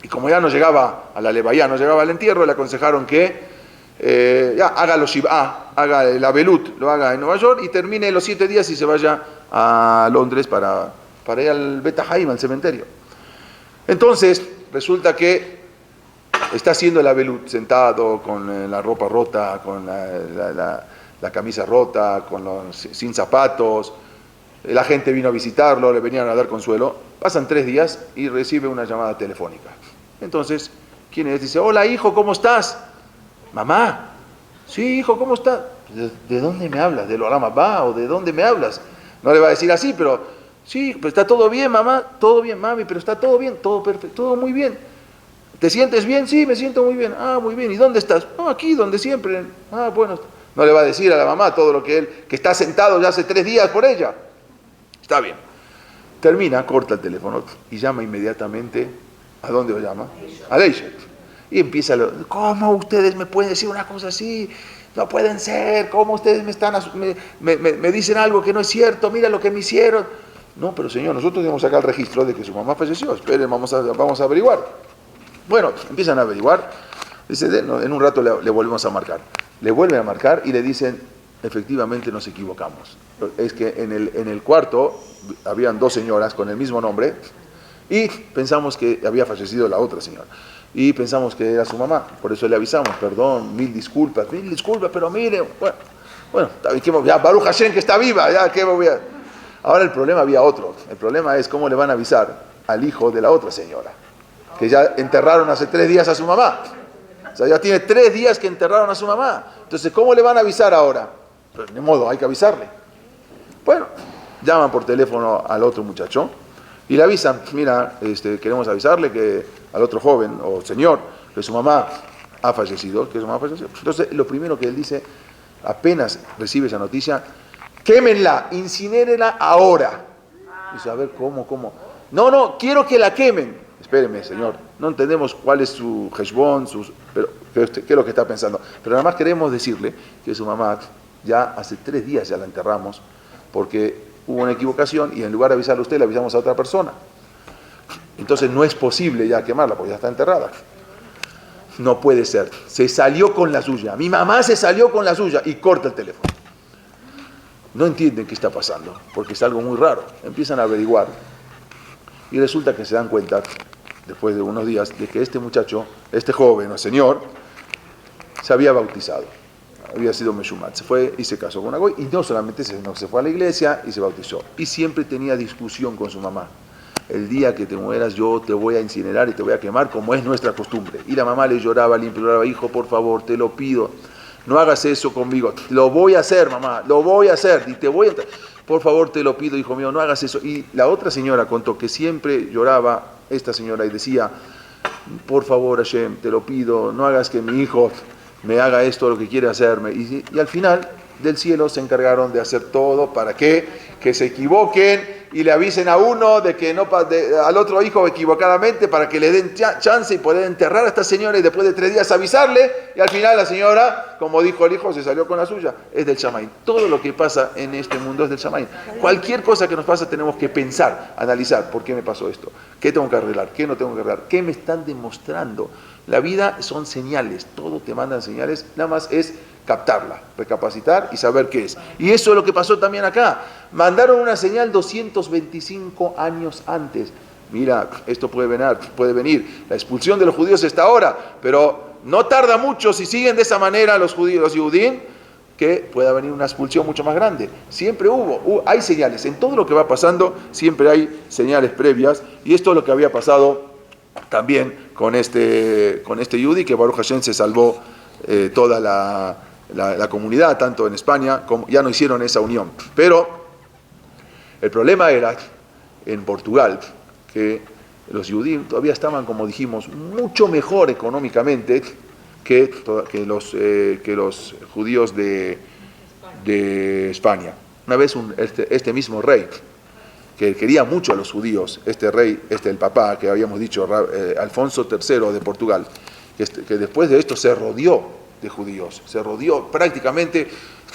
Speaker 1: y como ya no llegaba a la levaya, no llegaba al entierro, le aconsejaron que ya haga los Shivá, haga el Abelut, lo haga en Nueva York y termine los 7 días y se vaya a Londres para ir al Bet Haim, al cementerio. Entonces resulta que está haciendo el Abelut sentado con la ropa rota, con la camisa rota, sin zapatos. La gente vino a visitarlo, le venían a dar consuelo. Pasan 3 días y recibe una llamada telefónica. Entonces ¿Quién es? Dice, hola hijo, ¿cómo estás? Mamá. Sí, hijo, ¿cómo estás? ¿De dónde me hablas? ¿De Olam Abba o de dónde me hablas? No le va a decir así, pero sí, pues está todo bien, mamá, todo bien, mami, pero está todo bien, todo perfecto, todo muy bien. ¿Te sientes bien? Sí, me siento muy bien. Ah, muy bien. ¿Y dónde estás? No, aquí, donde siempre. Ah, bueno. No le va a decir a la mamá todo lo que está sentado ya hace 3 días por ella. Está bien. Termina, corta el teléfono y llama inmediatamente. ¿A dónde lo llama? A Leishet. Y empieza, ¿cómo ustedes me pueden decir una cosa así? No pueden ser. ¿Cómo ustedes me dicen algo que no es cierto? Mira lo que me hicieron. No, pero señor, nosotros tenemos acá el registro de que su mamá falleció. Esperen, vamos a averiguar. Bueno, empiezan a averiguar. Dice, en un rato le volvemos a marcar. Le vuelven a marcar y le dicen, efectivamente nos equivocamos. Es que en el cuarto habían 2 señoras con el mismo nombre y pensamos que había fallecido la otra señora. Y pensamos que era su mamá. Por eso le avisamos, perdón, mil disculpas, pero mire, bueno, ya Baruch Hashem que está viva, ya, ¿qué voy a...? Ahora el problema había otro. El problema es cómo le van a avisar al hijo de la otra señora, que ya enterraron hace 3 días a su mamá. O sea, ya tiene 3 días que enterraron a su mamá. Entonces, ¿cómo le van a avisar ahora? Pues, de modo, hay que avisarle. Bueno, llaman por teléfono al otro muchacho y le avisan, mira, queremos avisarle que al otro joven o señor, que su mamá ha fallecido, Entonces, lo primero que él dice, apenas recibe esa noticia, quémenla, incinérenla ahora. Dice, a ver, ¿cómo? No, quiero que la quemen. Espéreme, señor, no entendemos cuál es su heshbon, pero qué es lo que está pensando. Pero nada más queremos decirle que su mamá ya hace 3 días ya la enterramos porque hubo una equivocación y en lugar de avisarle a usted, le avisamos a otra persona. Entonces no es posible ya quemarla porque ya está enterrada. No puede ser. Se salió con la suya. Mi mamá se salió con la suya y corta el teléfono. No entienden qué está pasando porque es algo muy raro. Empiezan a averiguar y resulta que se dan cuenta después de unos días de que este muchacho, este joven o señor, se había bautizado, había sido Meshumat, se fue y se casó con una goy, y no solamente se fue a la iglesia y se bautizó, y siempre tenía discusión con su mamá. El día que te mueras yo te voy a incinerar y te voy a quemar como es nuestra costumbre. Y la mamá le lloraba, le imploraba, hijo, por favor, te lo pido, no hagas eso conmigo. Lo voy a hacer, mamá, lo voy a hacer, y te voy a... Por favor, te lo pido, hijo mío, no hagas eso. Y la otra señora contó que siempre lloraba esta señora y decía, por favor, Hashem, te lo pido, no hagas que mi hijo me haga esto, lo que quiere hacerme. Y al final del cielo se encargaron de hacer todo para que se equivoquen y le avisen a uno de que al otro hijo equivocadamente para que le den chance y poder enterrar a esta señora y después de 3 días avisarle, y al final la señora, como dijo el hijo, se salió con la suya. Es del Shamaim. Todo lo que pasa en este mundo es del Shamaim. Cualquier cosa que nos pasa tenemos que pensar, analizar, ¿por qué me pasó esto? ¿Qué tengo que arreglar? ¿Qué no tengo que arreglar? ¿Qué me están demostrando? La vida son señales, todo te mandan señales, nada más es captarla, recapacitar y saber qué es. Y eso es lo que pasó también acá. Mandaron una señal 225 años antes. Mira, esto puede venir. La expulsión de los judíos está ahora, pero no tarda mucho si siguen de esa manera los judíos, los Yehudim, que pueda venir una expulsión mucho más grande. Siempre hay señales. En todo lo que va pasando siempre hay señales previas, y esto es lo que había pasado también con este Yehudi, que Baruch Hashem se salvó toda la comunidad, tanto en España, como ya no hicieron esa unión. Pero el problema era en Portugal, que los Yehudim todavía estaban, como dijimos, mucho mejor económicamente que los judíos de España. Una vez este mismo rey, que quería mucho a los judíos, este rey, el papá, que habíamos dicho, Alfonso III de Portugal, que después de esto se rodeó de judíos, se rodeó prácticamente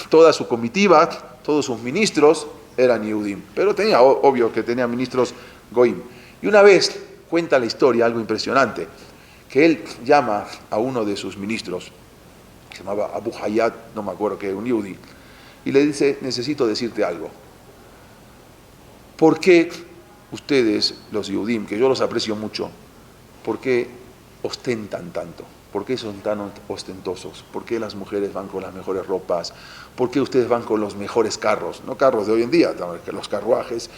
Speaker 1: toda su comitiva, todos sus ministros eran Yehudim, pero obvio que tenía ministros Goim. Y una vez cuenta la historia, algo impresionante, que él llama a uno de sus ministros, que se llamaba Abu Hayat, no me acuerdo qué, un Yehudi, y le dice, necesito decirte algo. ¿Por qué ustedes, los Yehudim, que yo los aprecio mucho, por qué ostentan tanto? ¿Por qué son tan ostentosos? ¿Por qué las mujeres van con las mejores ropas? ¿Por qué ustedes van con los mejores carros? No carros de hoy en día, los carruajes.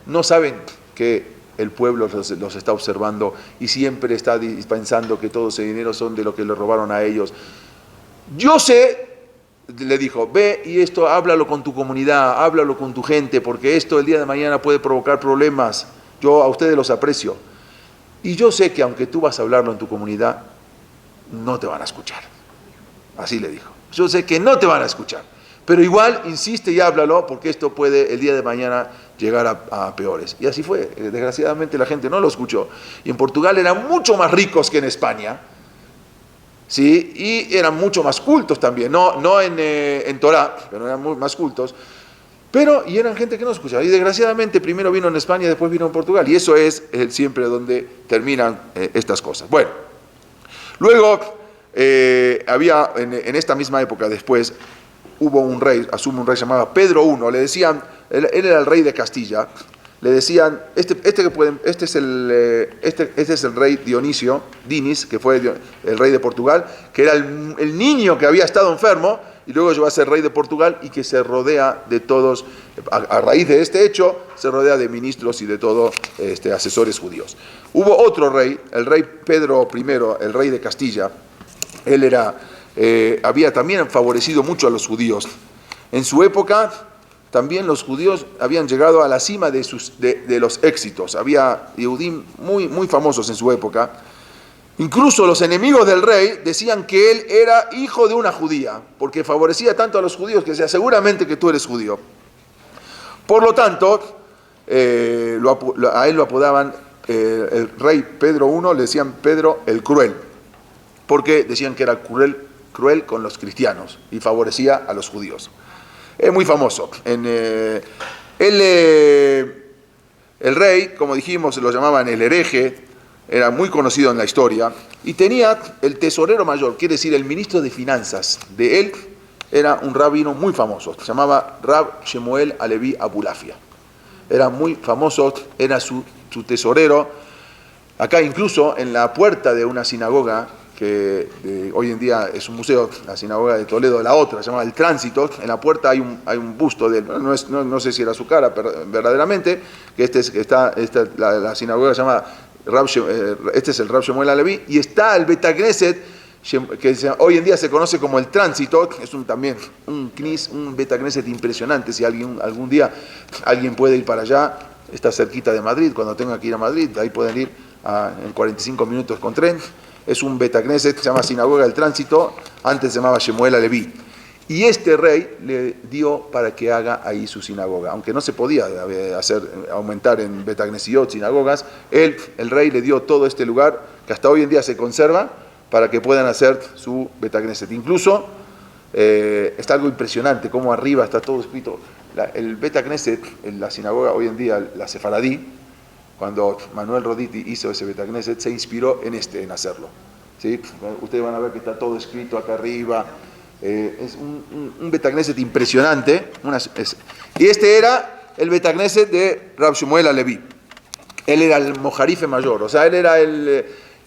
Speaker 1: ¿No saben que el pueblo los está observando y siempre está pensando que todo ese dinero son de lo que le robaron a ellos. Yo sé, le dijo, ve y esto háblalo con tu comunidad, háblalo con tu gente, porque esto el día de mañana puede provocar problemas. Yo a ustedes los aprecio. Y yo sé que aunque tú vas a hablarlo en tu comunidad, no te van a escuchar. Así le dijo. Yo sé que no te van a escuchar. Pero igual, insiste y háblalo, porque esto puede el día de mañana llegar a peores. Y así fue. Desgraciadamente la gente no lo escuchó. Y en Portugal eran mucho más ricos que en España. ¿Sí? Y eran mucho más cultos también. No en Torá, pero eran más cultos. Y eran gente que no escuchaba. Y desgraciadamente primero vino en España y después vino en Portugal. Y eso es siempre donde terminan estas cosas. Bueno, luego había en esta misma época después, hubo un rey, asume un rey llamado Pedro I, le decían, él era el rey de Castilla, le decían, este es el rey Dionisio, Dinis, que fue el rey de Portugal, que era el niño que había estado enfermo, y luego llegó a ser rey de Portugal y que se rodea de todos, a raíz de este hecho, se rodea de ministros y de todos asesores judíos. Hubo otro rey, el rey Pedro I, el rey de Castilla, él había también favorecido mucho a los judíos. En su época, también los judíos habían llegado a la cima de los éxitos. Había Yehudim muy famosos en su época. Incluso los enemigos del rey decían que él era hijo de una judía, porque favorecía tanto a los judíos que decía, seguramente que tú eres judío. Por lo tanto, a él lo apodaban, el rey Pedro I, le decían Pedro el Cruel, porque decían que era cruel con los cristianos y favorecía a los judíos. Es muy famoso. El rey, como dijimos, lo llamaban el hereje, era muy conocido en la historia, y tenía el tesorero mayor, quiere decir el ministro de finanzas de él, era un rabino muy famoso, se llamaba Rab Shemuel Alevi Abulafia. Era muy famoso, era su tesorero. Acá incluso en la puerta de una sinagoga, que hoy en día es un museo, la sinagoga de Toledo, la otra, se llama El Tránsito, en la puerta hay un busto de él, no sé si era su cara verdaderamente, que la sinagoga se llama este es el Rab Shemuel Alevi, y está el Bet Knesset, que hoy en día se conoce como El Tránsito, es también un Bet Knesset impresionante. Si algún día alguien puede ir para allá, está cerquita de Madrid, cuando tenga que ir a Madrid, de ahí pueden ir en 45 minutos con tren. Es un Bet Knesset que se llama Sinagoga del Tránsito, antes se llamaba Shemuel Alevi. Y este rey le dio para que haga ahí su sinagoga, aunque no se podía aumentar en Bet Knesiot, sinagogas. El rey le dio todo este lugar, que hasta hoy en día se conserva, para que puedan hacer su Bet Knesset. Incluso está algo impresionante, como arriba está todo escrito. El Bet Knesset, en la sinagoga hoy en día, la Sefaradí, cuando Manuel Roditi hizo ese Bet Knesset, se inspiró en hacerlo. ¿Sí? Ustedes van a ver que está todo escrito acá arriba. Es un Bet Knesset impresionante. Y este era el Bet Knesset de Rab Shemuel Alevi. Él era el mojarife mayor, o sea, él era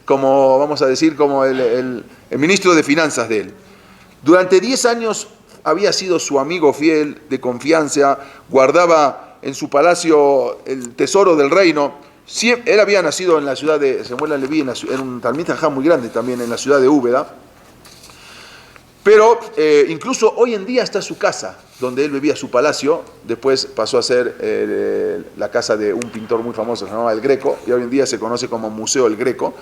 Speaker 1: como vamos a decir, como el ministro de finanzas de él. Durante 10 años había sido su amigo fiel, de confianza, guardaba en su palacio el tesoro del reino. Él había nacido en la ciudad de Shemuel Alevi, en un Talmid Jajam muy grande también, en la ciudad de Úbeda. Pero incluso hoy en día está su casa, donde él vivía, su palacio. Después pasó a ser la casa de un pintor muy famoso, se llamaba El Greco, y hoy en día se conoce como Museo El Greco,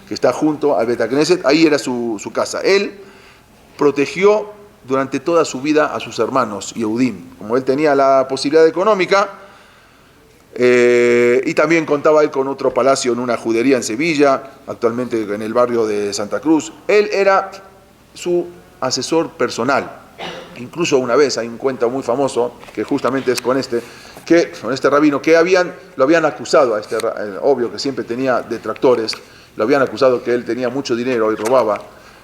Speaker 1: que está junto al Bet Knesset. Ahí era su casa. Él protegió durante toda su vida a sus hermanos Yehudim. Como él tenía la posibilidad económica, y también contaba él con otro palacio en una judería en Sevilla, actualmente en el barrio de Santa Cruz. Él era su asesor personal. Incluso una vez hay un cuento muy famoso, que justamente es con este rabino, que lo habían acusado, obvio que siempre tenía detractores, lo habían acusado que él tenía mucho dinero y robaba.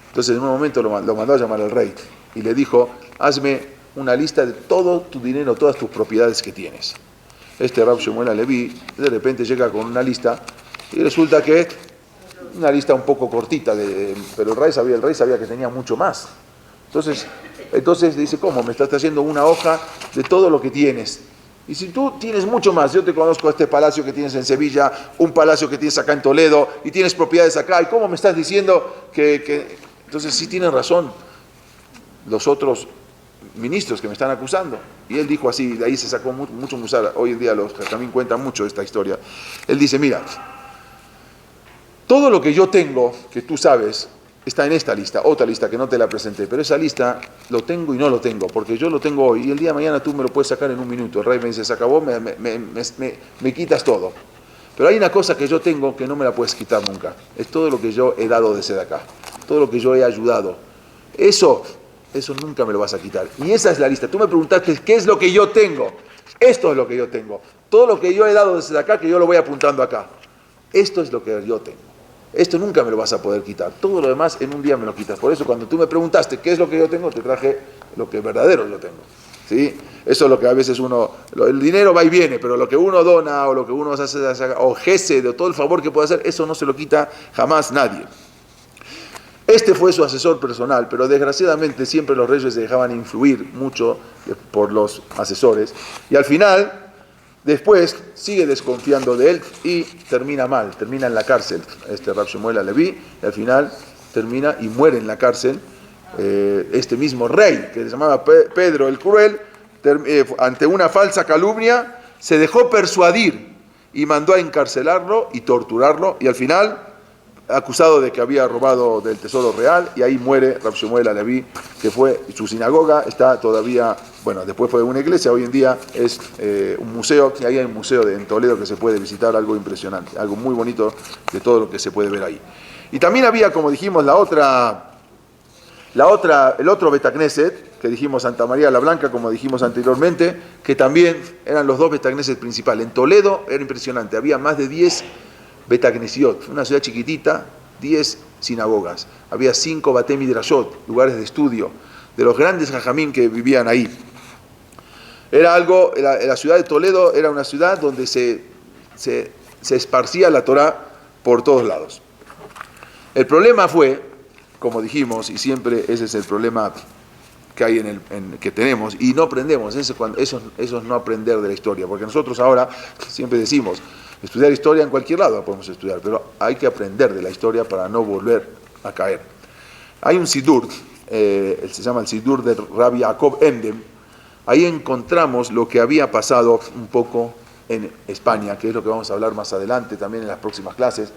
Speaker 1: Entonces en un momento lo mandó a llamar al rey y le dijo, hazme una lista de todo tu dinero, todas tus propiedades que tienes. Rab Shemuel Alevi de repente llega con una lista y resulta que una lista un poco cortita, pero el rey sabía que tenía mucho más. Entonces dice, ¿cómo? Me estás haciendo una hoja de todo lo que tienes. Y si tú tienes mucho más, yo te conozco este palacio que tienes en Sevilla, un palacio que tienes acá en Toledo, y tienes propiedades acá, ¿y cómo me estás diciendo que... Entonces sí tienen razón los otros ministros que me están acusando. Y él dijo así, de ahí se sacó mucho musar. Hoy en día los también cuentan mucho esta historia. Él dice, mira, todo lo que yo tengo, que tú sabes, está en esta lista, otra lista que no te la presenté, pero esa lista lo tengo y no lo tengo, porque yo lo tengo hoy y el día de mañana tú me lo puedes sacar en un minuto. El rey me dice, se acabó, me quitas todo. Pero hay una cosa que yo tengo que no me la puedes quitar nunca. Es todo lo que yo he dado desde acá, todo lo que yo he ayudado. Eso nunca me lo vas a quitar. Y esa es la lista. Tú me preguntaste, ¿qué es lo que yo tengo? Esto es lo que yo tengo. Todo lo que yo he dado desde acá, que yo lo voy apuntando acá. Esto es lo que yo tengo. Esto nunca me lo vas a poder quitar. Todo lo demás en un día me lo quitas. Por eso cuando tú me preguntaste qué es lo que yo tengo, te traje lo que verdadero yo tengo. ¿Sí? Eso es lo que a veces el dinero va y viene, pero lo que uno dona o lo que uno hace, o gesed, o todo el favor que puede hacer, eso no se lo quita jamás nadie. Este fue su asesor personal, pero desgraciadamente siempre los reyes se dejaban influir mucho por los asesores. Y al final... Después sigue desconfiando de él y termina mal, termina en la cárcel, Rab Shemuel Halevi, y al final termina y muere en la cárcel. Este mismo rey, que se llamaba Pedro el Cruel, ante una falsa calumnia, se dejó persuadir y mandó a encarcelarlo y torturarlo, y al final, acusado de que había robado del tesoro real, y ahí muere Rab Shemuel Halevi, que fue, su sinagoga está todavía, bueno, después fue una iglesia, hoy en día es un museo, y ahí hay un museo en Toledo que se puede visitar, algo impresionante, algo muy bonito de todo lo que se puede ver ahí. Y también había, como dijimos, el otro Betacneset, que dijimos Santa María la Blanca, como dijimos anteriormente, que también eran los dos Betacneset principales. En Toledo era impresionante, había más de 10 Betacnesiot, una ciudad chiquitita, 10 sinagogas. Había 5 Batei Midrashot, lugares de estudio, de los grandes jajamín que vivían ahí. Era algo, la ciudad de Toledo era una ciudad donde se esparcía la Torá por todos lados. El problema fue, como dijimos, y siempre ese es el problema que hay que tenemos, y no aprendemos, eso es no aprender de la historia, porque nosotros ahora siempre decimos, estudiar historia en cualquier lado podemos estudiar, pero hay que aprender de la historia para no volver a caer. Hay un Sidur, se llama el Sidur de Rabbi Jacob Endem. Ahí encontramos lo que había pasado un poco en España, que es lo que vamos a hablar más adelante también en las próximas clases,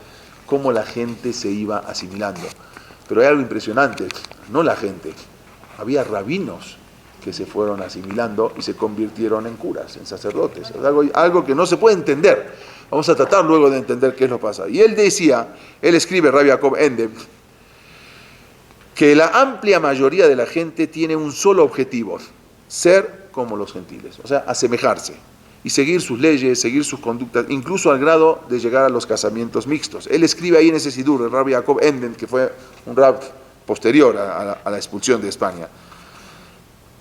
Speaker 1: cómo la gente se iba asimilando. Pero hay algo impresionante, no la gente, había rabinos que se fueron asimilando y se convirtieron en curas, en sacerdotes. Es algo que no se puede entender. Vamos a tratar luego de entender qué es lo que pasa. Y él escribe, Rabbi Jacob Endem, que la amplia mayoría de la gente tiene un solo objetivo, ser como los gentiles, o sea, asemejarse y seguir sus leyes, seguir sus conductas, incluso al grado de llegar a los casamientos mixtos. Él escribe ahí en ese Sidur, el Rabbi Jacob Endem, que fue un rab posterior a la expulsión de España.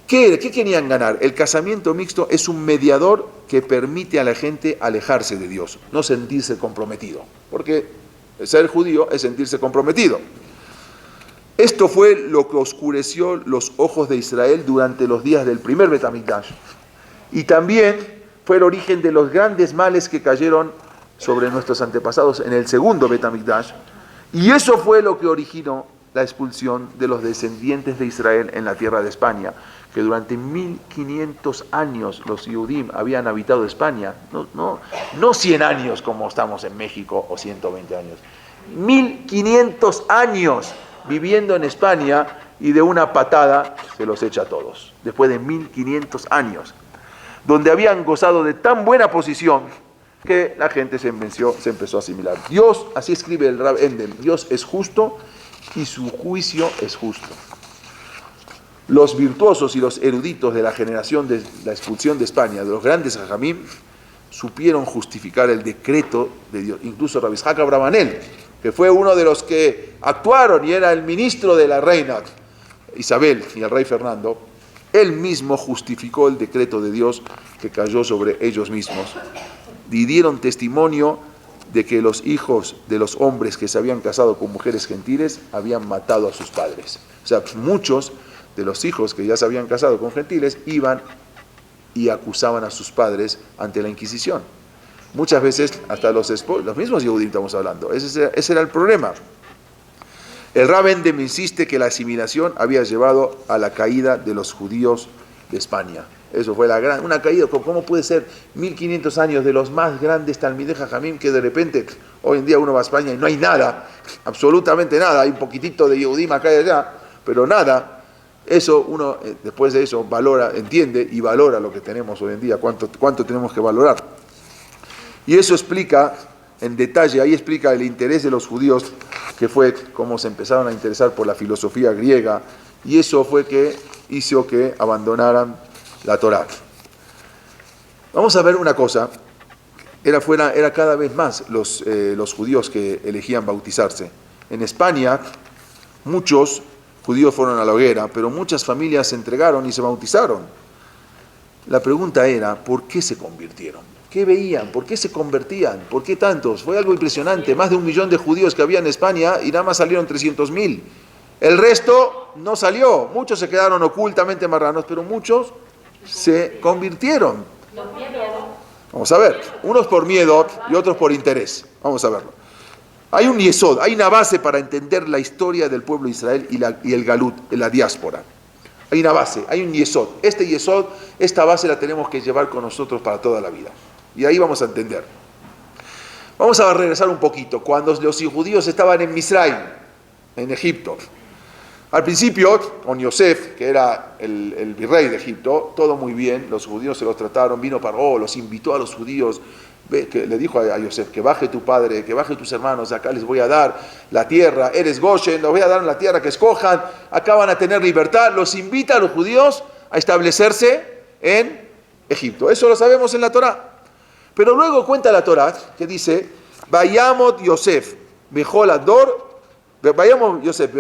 Speaker 1: ¿Qué querían ganar? El casamiento mixto es un mediador que permite a la gente alejarse de Dios, no sentirse comprometido, porque ser judío es sentirse comprometido. Esto fue lo que oscureció los ojos de Israel durante los días del primer Bet HaMikdash. Y también fue el origen de los grandes males que cayeron sobre nuestros antepasados en el segundo Bet HaMikdash. Y eso fue lo que originó la expulsión de los descendientes de Israel en la tierra de España, que durante 1500 años los Yehudim habían habitado España, no 100 años como estamos en México o 120 años, 1500 años viviendo en España y de una patada se los echa a todos, después de 1500 años, donde habían gozado de tan buena posición que la gente se empezó a asimilar. Dios, así escribe el Rab Endem, Dios es justo y su juicio es justo. Los virtuosos y los eruditos de la generación de la expulsión de España, de los grandes hajamim, supieron justificar el decreto de Dios. Incluso Rabbi Yitzhak Abravanel, que fue uno de los que actuaron y era el ministro de la reina Isabel y el rey Fernando, él mismo justificó el decreto de Dios que cayó sobre ellos mismos. Y dieron testimonio de que los hijos de los hombres que se habían casado con mujeres gentiles habían matado a sus padres. O sea, muchos de los hijos que ya se habían casado con gentiles iban y acusaban a sus padres ante la Inquisición. Muchas veces hasta los mismos Yehudim estamos hablando. Ese era el problema. El Rab Endem insiste que la asimilación había llevado a la caída de los judíos de España. Eso fue una caída. ¿Cómo puede ser 1500 años de los más grandes Talmidei Jajamim que de repente hoy en día uno va a España y no hay nada, absolutamente nada, hay un poquitito de Yehudim acá y allá, pero nada? Eso uno después de eso valora, entiende y valora lo que tenemos hoy en día, cuánto tenemos que valorar. Y eso explica en detalle, ahí explica el interés de los judíos, que fue cómo se empezaron a interesar por la filosofía griega, y eso fue que hizo que abandonaran la Torá. Vamos a ver una cosa, era cada vez más los judíos que elegían bautizarse. En España, muchos judíos fueron a la hoguera, pero muchas familias se entregaron y se bautizaron. La pregunta era, ¿por qué se convirtieron? ¿Qué veían? ¿Por qué se convertían? ¿Por qué tantos? Fue algo impresionante, más de 1 millón de judíos que había en España y nada más salieron 300.000. El resto no salió, muchos se quedaron ocultamente marranos, pero muchos se convirtieron. Vamos a ver, unos por miedo y otros por interés. Vamos a verlo. Hay un yesod, hay una base para entender la historia del pueblo de Israel y el galut, la diáspora. Hay una base, hay un yesod. Este yesod, esta base la tenemos que llevar con nosotros para toda la vida. Y ahí vamos a entender. Vamos a regresar un poquito. Cuando los judíos estaban en Misraim, en Egipto, al principio, con Yosef, que era el virrey de Egipto, todo muy bien, los judíos se los trataron, vino Paró, los invitó a los judíos, que le dijo a Yosef, que baje tu padre, que baje tus hermanos, acá les voy a dar la tierra, eres Goshen, los voy a dar la tierra que escojan, acá van a tener libertad, los invita a los judíos a establecerse en Egipto. Eso lo sabemos en la Torá. Pero luego cuenta la Torá que dice, Vayamot Yosef, Bejol Ador, Vayamos Yosef,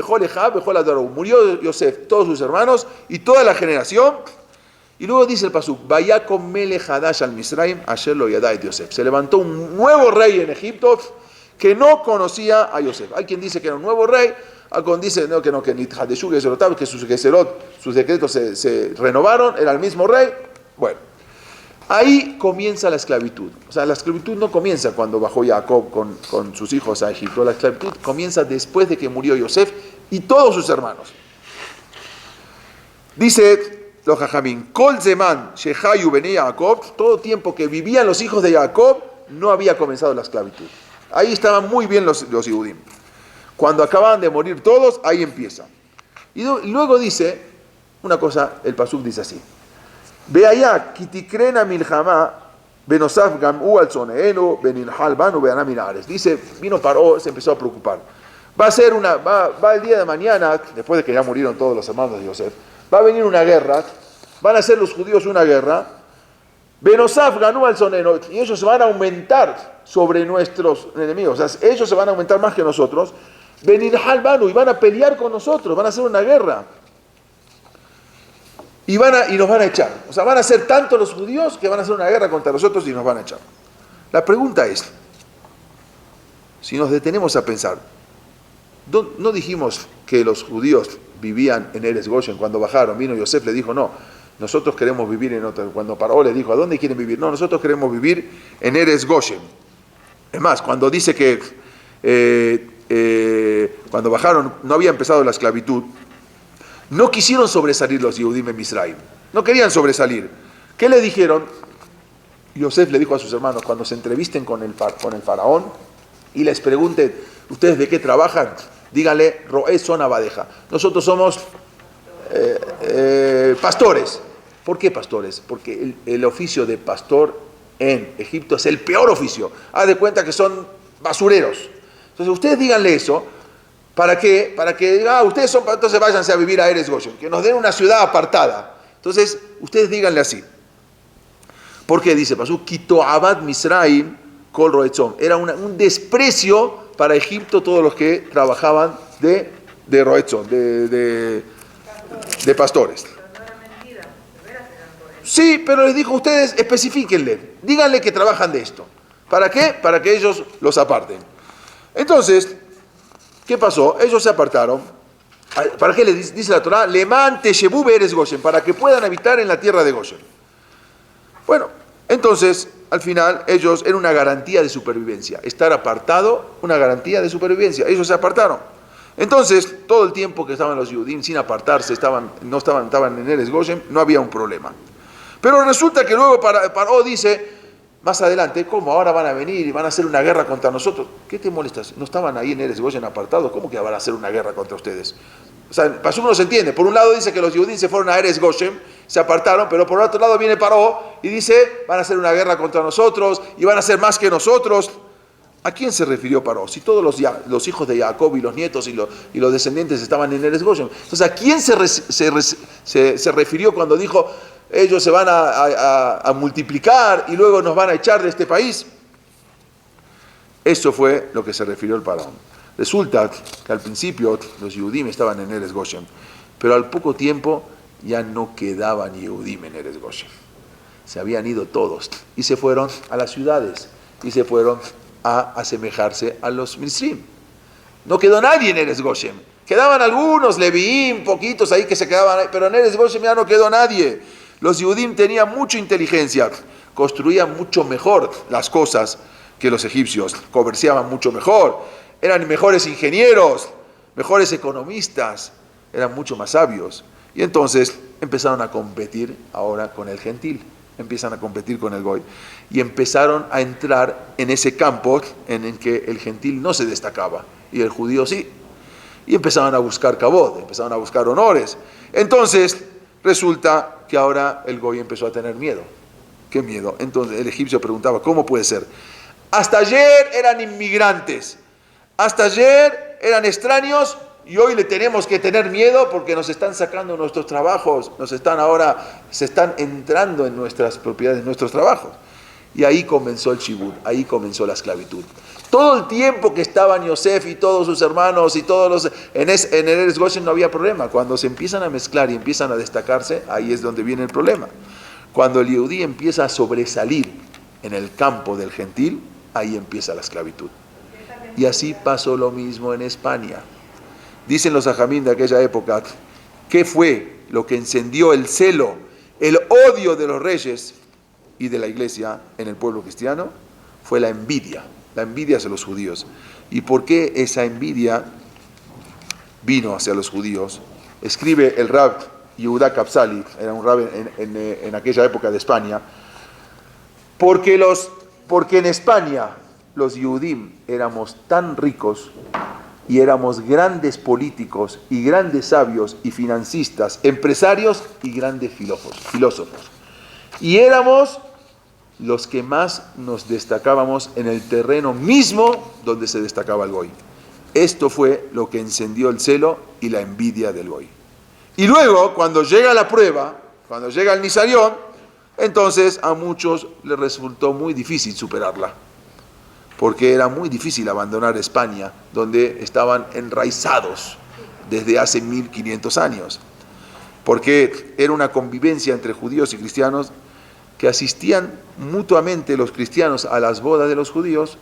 Speaker 1: murió Yosef, todos sus hermanos y toda la generación. Y luego dice el pasuk, Vayakom Melech Hadash al Misraim, Asher lo yadá et Yosef. Se levantó un nuevo rey en Egipto que no conocía a Yosef. Hay quien dice que era un nuevo rey, hay quien dice que Nithadeshu Geserotav, que sus decretos se renovaron, era el mismo rey. Bueno, ahí comienza la esclavitud. O sea, la esclavitud no comienza cuando bajó Jacob con sus hijos a Egipto. La esclavitud comienza después de que murió Yosef y todos sus hermanos. Dice los Jajamín, Kol Zeman Shehayu Bene Jacob, todo tiempo que vivían los hijos de Jacob, no había comenzado la esclavitud. Ahí estaban muy bien los Yehudim. Cuando acababan de morir todos, ahí empieza. Y luego dice, una cosa, el pasuk dice así, Ve allá, Kitikrena Milhamá, Benosaf Gamu al Zoneenu, Beninhal Banu, Beanaminares. Dice, vino Paró, se empezó a preocupar. Va el día de mañana, después de que ya murieron todos los hermanos de Yosef, va a venir una guerra, van a hacer los judíos una guerra, Benosaf Ganú al Zoneno, y ellos se van a aumentar sobre nuestros enemigos, o sea, ellos se van a aumentar más que nosotros, Beninhal Banu, y van a pelear con nosotros, van a hacer una guerra. Y nos van a echar. O sea, van a ser tanto los judíos que van a hacer una guerra contra nosotros y nos van a echar. La pregunta es, si nos detenemos a pensar, ¿no dijimos que los judíos vivían en Eretz Goshen cuando bajaron? Vino Yosef, le dijo, no, nosotros queremos vivir en otro. Cuando Paró le dijo, ¿a dónde quieren vivir? No, nosotros queremos vivir en Eretz Goshen. Es más, cuando dice que cuando bajaron no había empezado la esclavitud, no quisieron sobresalir los Yehudim en Misraim. No querían sobresalir. ¿Qué le dijeron? Yosef le dijo a sus hermanos, cuando se entrevisten con el faraón y les pregunten, ¿ustedes de qué trabajan? Díganle, Roé son abadeja. Nosotros somos pastores. ¿Por qué pastores? Porque el oficio de pastor en Egipto es el peor oficio. Haz de cuenta que son basureros. Entonces ustedes díganle eso. ¿Para qué? Para que digan, ustedes son, entonces váyanse a vivir a Eretz Goshen, que nos den una ciudad apartada. Entonces, ustedes díganle así. ¿Por qué? Dice Pasú, Kito Abad Misraim Kol Roetzom. Era un desprecio para Egipto todos los que trabajaban de Roetzom, de pastores. Sí, pero les dijo, ustedes especifíquenle, díganle que trabajan de esto. ¿Para qué? Para que ellos los aparten. Entonces, ¿qué pasó? Ellos se apartaron. ¿Para qué le dice la Torá? Leman Teshebu Be'eretz Goshen, para que puedan habitar en la tierra de Goshen. Bueno, entonces, al final, ellos eran una garantía de supervivencia. Estar apartado, una garantía de supervivencia. Ellos se apartaron. Entonces, todo el tiempo que estaban los Yehudim sin apartarse, estaban en Eretz Goshen, no había un problema. Pero resulta que luego Paró dice, más adelante, ¿cómo? Ahora van a venir y van a hacer una guerra contra nosotros. ¿Qué te molestas? ¿No estaban ahí en Eretz Goshen apartados? ¿Cómo que van a hacer una guerra contra ustedes? O sea, Pasuk no se entiende. Por un lado dice que los Yehudim se fueron a Eretz Goshen, se apartaron, pero por otro lado viene Paró y dice, van a hacer una guerra contra nosotros y van a ser más que nosotros. ¿A quién se refirió Paró? Si todos los hijos de Jacob y los nietos y los descendientes estaban en Eretz Goshen. Entonces, ¿a quién se refirió cuando dijo, ellos se van a multiplicar y luego nos van a echar de este país? Eso fue lo que se refirió el Paró. Resulta que al principio los Yehudim estaban en Eretz Goshen, pero al poco tiempo ya no quedaban Yehudim en Eretz Goshen. Se habían ido todos y se fueron a las ciudades y se fueron a asemejarse a los Mitzrim. No quedó nadie en Eretz Goshen. Quedaban algunos, Leviim, poquitos ahí que se quedaban ahí, pero en Eretz Goshen ya no quedó nadie. Los Yehudim tenían mucha inteligencia, construían mucho mejor las cosas que los egipcios, comerciaban mucho mejor, eran mejores ingenieros, mejores economistas, eran mucho más sabios. Y entonces empezaron a competir ahora con el gentil, empiezan a competir con el goy. Y empezaron a entrar en ese campo en el que el gentil no se destacaba y el judío sí. Y empezaron a buscar kabod, empezaron a buscar honores. Entonces resulta que ahora el goy empezó a tener miedo. ¿Qué miedo? Entonces el egipcio preguntaba, ¿cómo puede ser? Hasta ayer eran inmigrantes, hasta ayer eran extraños y hoy le tenemos que tener miedo porque nos están sacando nuestros trabajos, se están entrando en nuestras propiedades, en nuestros trabajos. Y ahí comenzó el shibud, ahí comenzó la esclavitud. Todo el tiempo que estaban Yosef y todos sus hermanos y todos en Eretz Goshen no había problema. Cuando se empiezan a mezclar y empiezan a destacarse, ahí es donde viene el problema. Cuando el Yehudí empieza a sobresalir en el campo del gentil, ahí empieza la esclavitud. Y así pasó lo mismo en España. Dicen los ajamín de aquella época, ¿qué fue lo que encendió el celo, el odio de los reyes y de la iglesia en el pueblo cristiano? Fue la envidia hacia los judíos. ¿Y por qué esa envidia vino hacia los judíos? Escribe el Rab Yehuda Kapsali, era un rab en aquella época de España, porque en España los Yehudim éramos tan ricos y éramos grandes políticos y grandes sabios y financistas, empresarios y grandes filósofos. Y éramos los que más nos destacábamos en el terreno mismo donde se destacaba el goy. Esto fue lo que encendió el celo y la envidia del goy. Y luego, cuando llega la prueba, cuando llega el Nisarión, entonces a muchos les resultó muy difícil superarla, porque era muy difícil abandonar España, donde estaban enraizados desde hace 1500 años, porque era una convivencia entre judíos y cristianos que asistían mutuamente los cristianos a las bodas de los judíos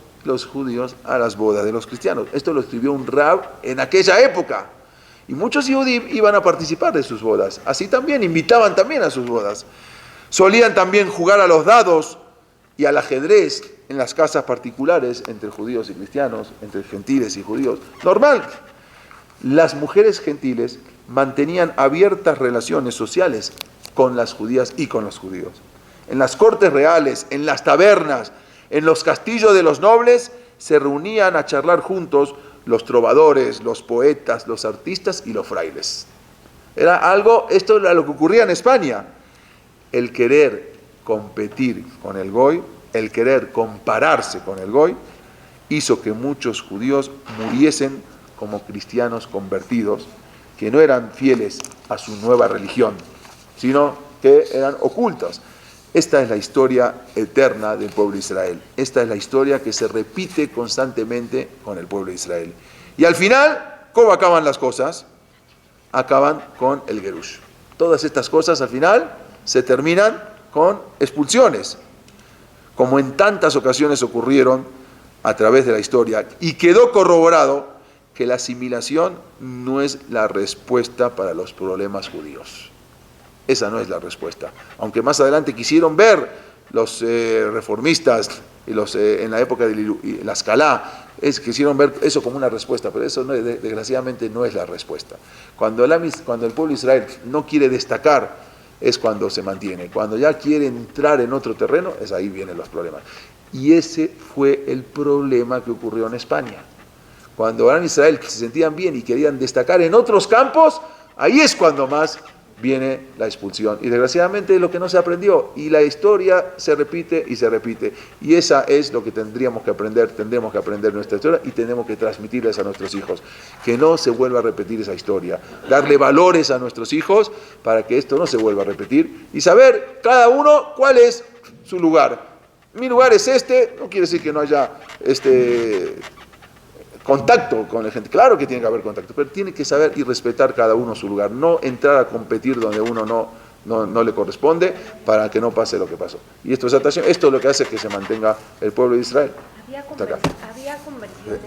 Speaker 1: a las bodas de los cristianos. Esto lo escribió un rab en aquella época. Y muchos judíos iban a participar de sus bodas. Así también, invitaban también a sus bodas. Solían también jugar a los dados y al ajedrez en las casas particulares entre judíos y cristianos, entre gentiles y judíos. Normal. Las mujeres gentiles mantenían abiertas relaciones sociales con las judías y con los judíos. En las cortes reales, en las tabernas, en los castillos de los nobles, se reunían a charlar juntos los trovadores, los poetas, los artistas y los frailes. Esto era lo que ocurría en España. El querer competir con el goy, el querer compararse con el goy, hizo que muchos judíos muriesen como cristianos convertidos, que no eran fieles a su nueva religión, sino que eran ocultos. Esta es la historia eterna del pueblo de Israel. Esta es la historia que se repite constantemente con el pueblo de Israel. Y al final, ¿cómo acaban las cosas? Acaban con el Gerush. Todas estas cosas al final se terminan con expulsiones, como en tantas ocasiones ocurrieron a través de la historia. Y quedó corroborado que la asimilación no es la respuesta para los problemas judíos. Esa no es la respuesta. Aunque más adelante quisieron ver los reformistas y los en la época de la Escalá, quisieron ver eso como una respuesta, pero eso no, desgraciadamente no es la respuesta. Cuando el pueblo de Israel no quiere destacar, es cuando se mantiene. Cuando ya quiere entrar en otro terreno, es ahí vienen los problemas. Y ese fue el problema que ocurrió en España. Cuando eran Israel que se sentían bien y querían destacar en otros campos, ahí es cuando más viene la expulsión. Y desgraciadamente es lo que no se aprendió. Y la historia se repite y se repite. Y esa es lo que tendremos que aprender nuestra historia y tenemos que transmitirles a nuestros hijos. Que no se vuelva a repetir esa historia. Darle valores a nuestros hijos para que esto no se vuelva a repetir. Y saber cada uno cuál es su lugar. Mi lugar es este, no quiere decir que no haya contacto con la gente. Claro que tiene que haber contacto, pero tiene que saber y respetar cada uno su lugar, no entrar a competir donde uno no le corresponde para que no pase lo que pasó. Y esto es lo que hace que se mantenga el pueblo de Israel.
Speaker 2: Había conversiones